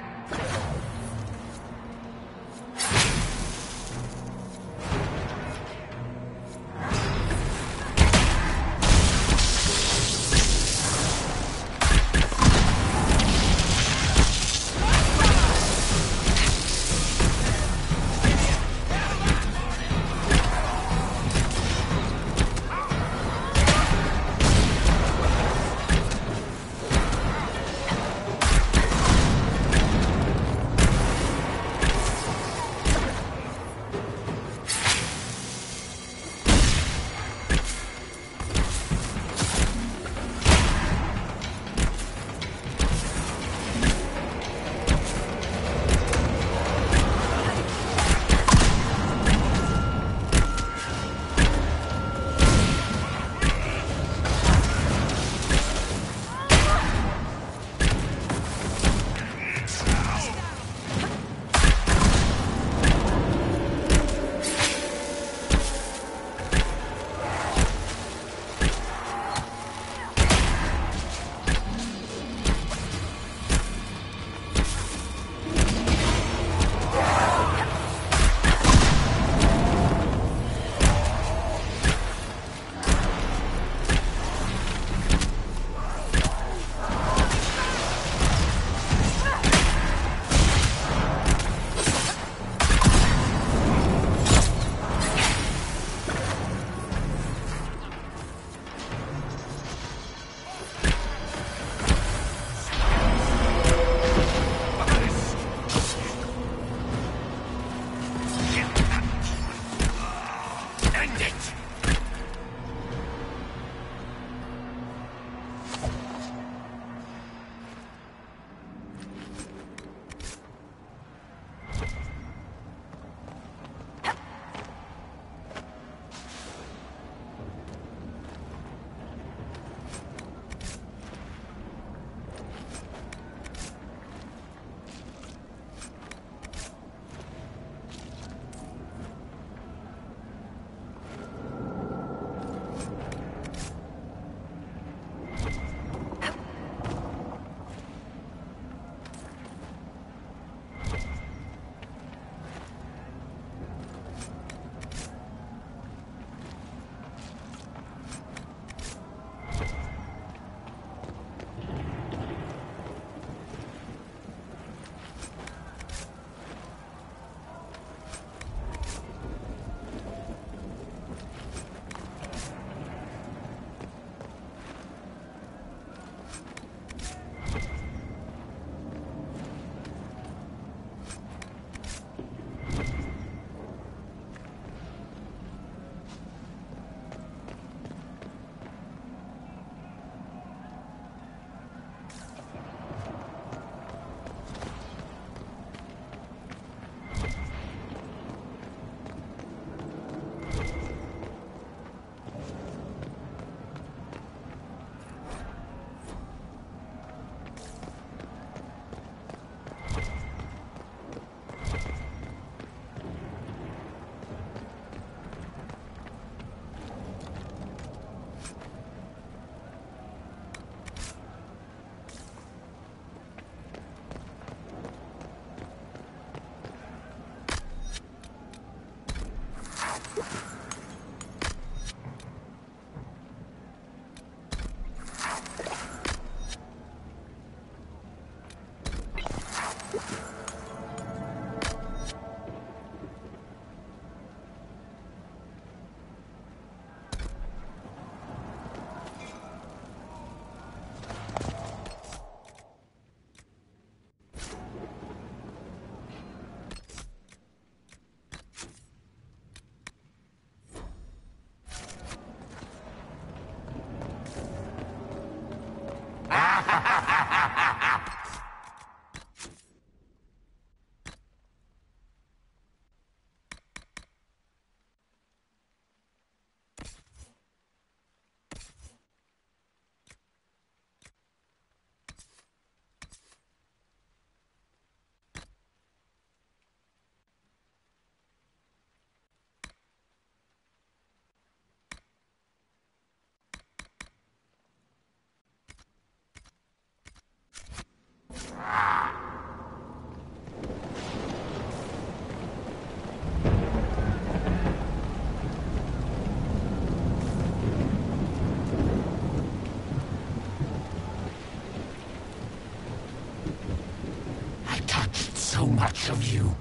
So much of you.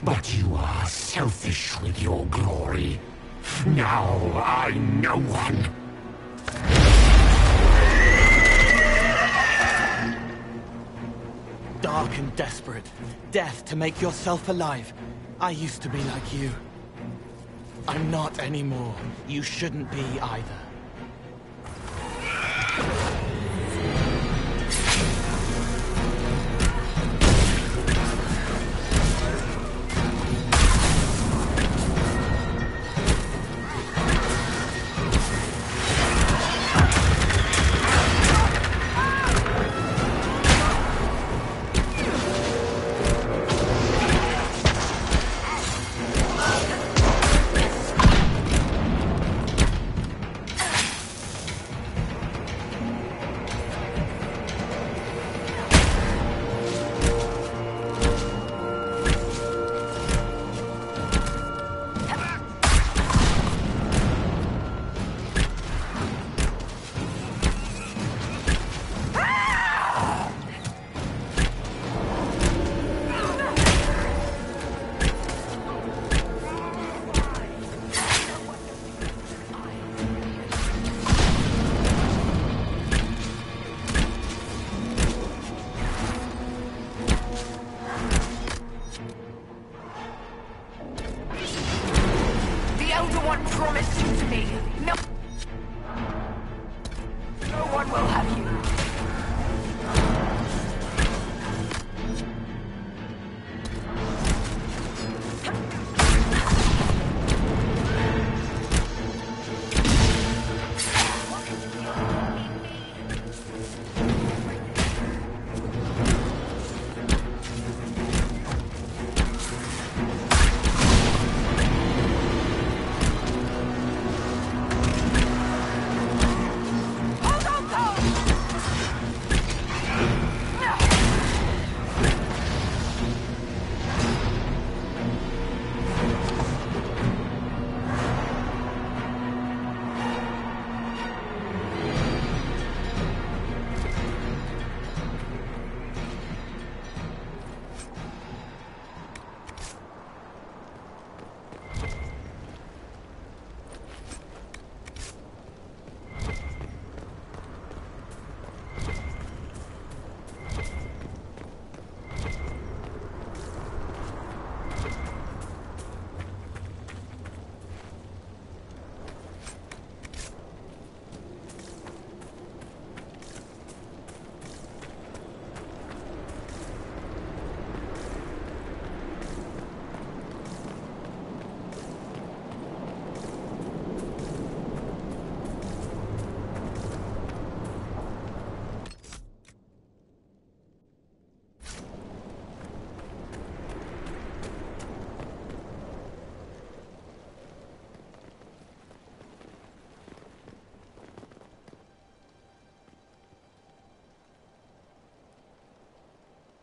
But you are selfish with your glory. Now I'm no one. Dark and desperate. Death to make yourself alive. I used to be like you. I'm not anymore. You shouldn't be either.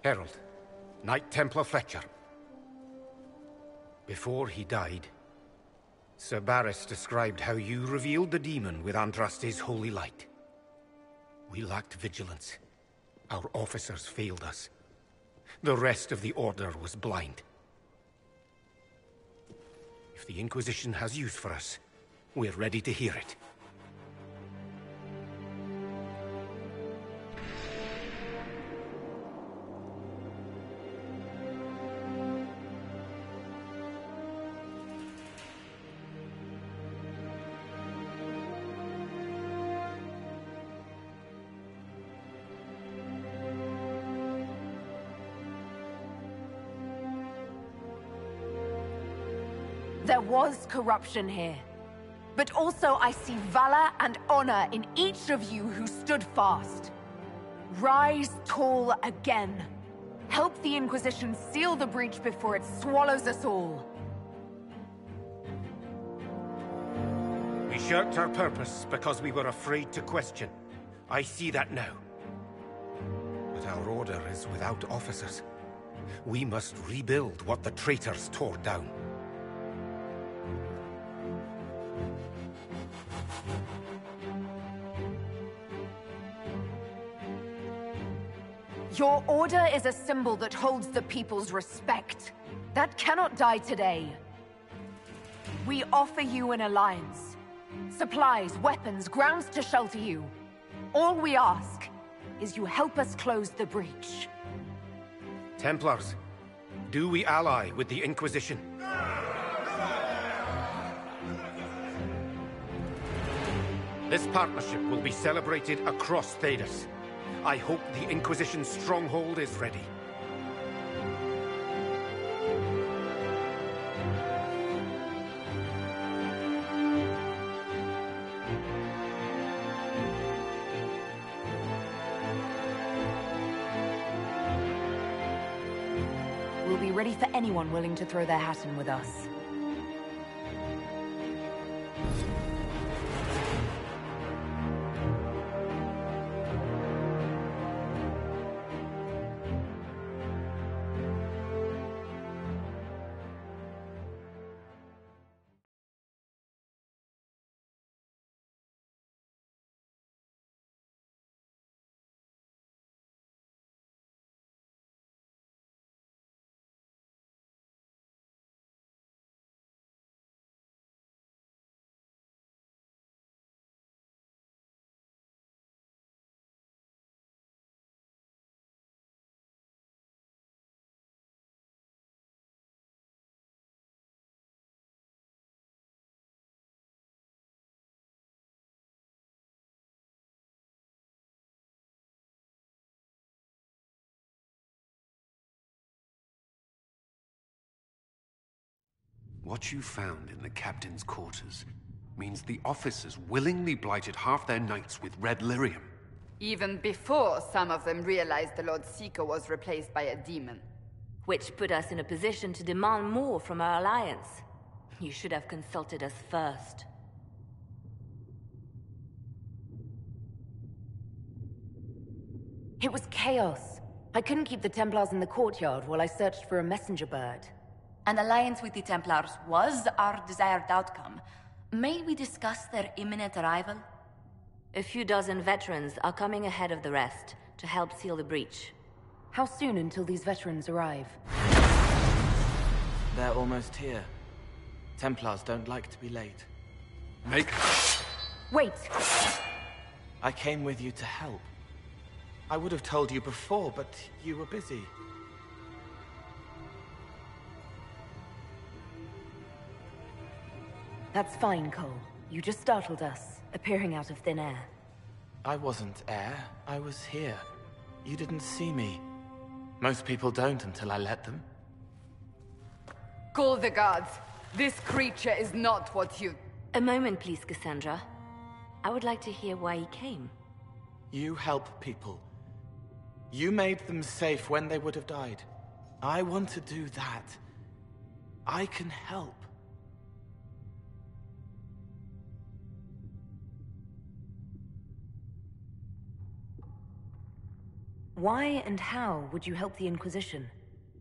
Herald, Knight Templar Fletcher. Before he died, Sir Barris described how you revealed the demon with Andraste's holy light. We lacked vigilance. Our officers failed us. The rest of the Order was blind. If the Inquisition has use for us, we're ready to hear it. There was corruption here. But also I see valor and honor in each of you who stood fast. Rise tall again. Help the Inquisition seal the breach before it swallows us all. We shirked our purpose because we were afraid to question. I see that now. But our Order is without officers. We must rebuild what the traitors tore down. Your Order is a symbol that holds the people's respect. That cannot die today. We offer you an alliance. Supplies, weapons, grounds to shelter you. All we ask is you help us close the breach. Templars, do we ally with the Inquisition? This partnership will be celebrated across Thedas. I hope the Inquisition's stronghold is ready. We'll be ready for anyone willing to throw their hat in with us. What you found in the captain's quarters means the officers willingly blighted half their knights with red lyrium. Even before some of them realized the Lord Seeker was replaced by a demon. Which put us in a position to demand more from our alliance. You should have consulted us first. It was chaos. I couldn't keep the Templars in the courtyard while I searched for a messenger bird. An alliance with the Templars was our desired outcome. May we discuss their imminent arrival? A few dozen veterans are coming ahead of the rest to help seal the breach. How soon until these veterans arrive? They're almost here. Templars don't like to be late. Wait! I came with you to help. I would have told you before, but you were busy. That's fine, Cole. You just startled us, appearing out of thin air. I wasn't air. I was here. You didn't see me. Most people don't until I let them. Call the guards. This creature is not what you... A moment, please, Cassandra. I would like to hear why he came. You help people. You made them safe when they would have died. I want to do that. I can help. Why and how would you help the Inquisition?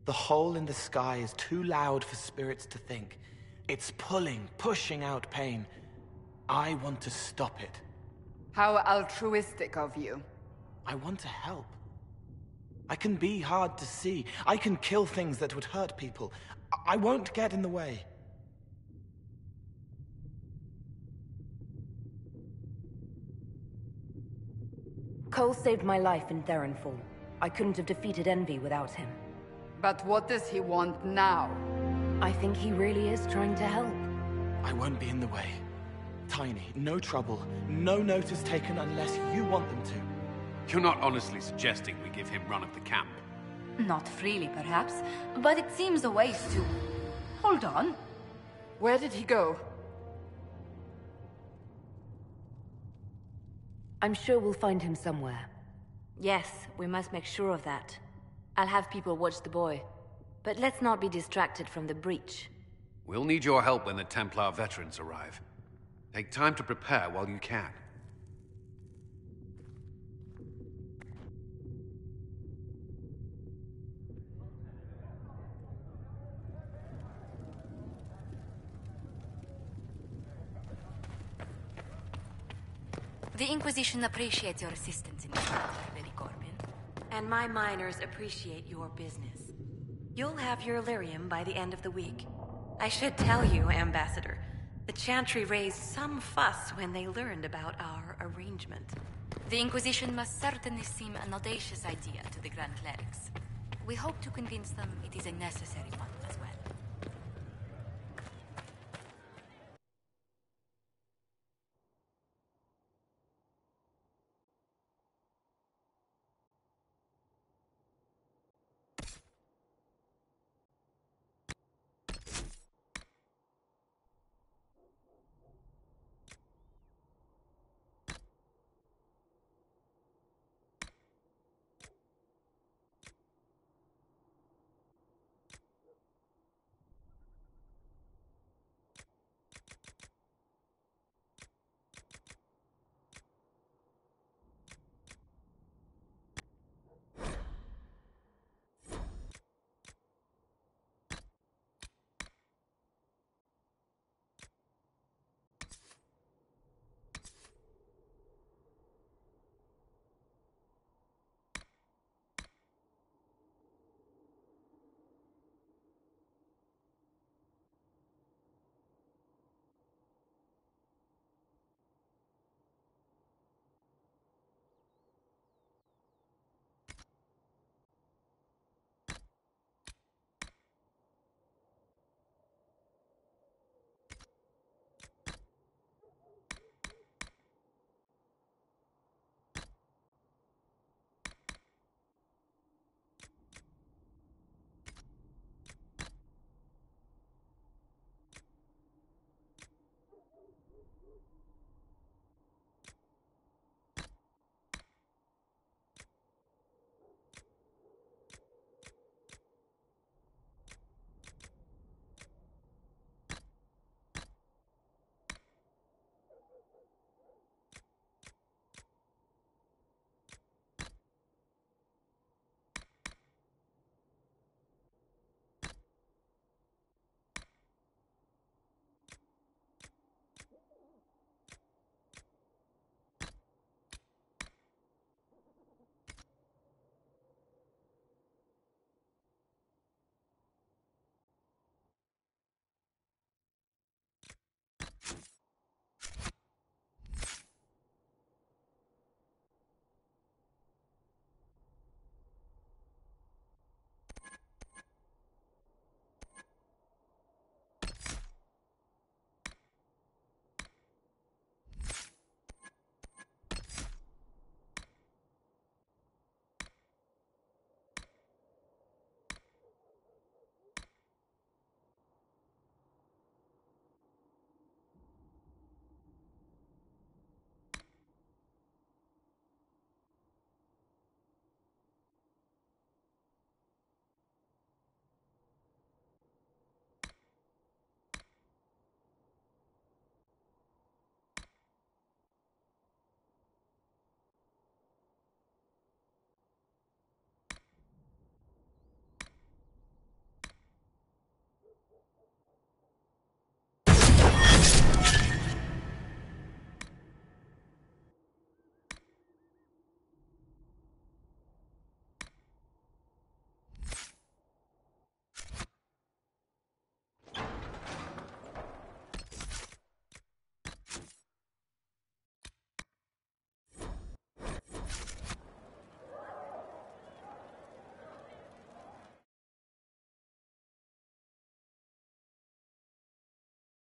The hole in the sky is too loud for spirits to think. It's pulling, pushing out pain. I want to stop it. How altruistic of you. I want to help. I can be hard to see. I can kill things that would hurt people. I won't get in the way. Cole saved my life in Theronfall. I couldn't have defeated Envy without him. But what does he want now? I think he really is trying to help. I won't be in the way. Tiny, no trouble. No notice taken unless you want them to. You're not honestly suggesting we give him run of the camp? Not freely, perhaps, but it seems a waste to... Hold on. Where did he go? I'm sure we'll find him somewhere. Yes, we must make sure of that. I'll have people watch the boy. But let's not be distracted from the breach. We'll need your help when the Templar veterans arrive. Take time to prepare while you can. The Inquisition appreciates your assistance in this matter, Lady Corbin. And my miners appreciate your business. You'll have your lyrium by the end of the week. I should tell you, Ambassador, the Chantry raised some fuss when they learned about our arrangement. The Inquisition must certainly seem an audacious idea to the Grand Clerics. We hope to convince them it is a necessary one as well.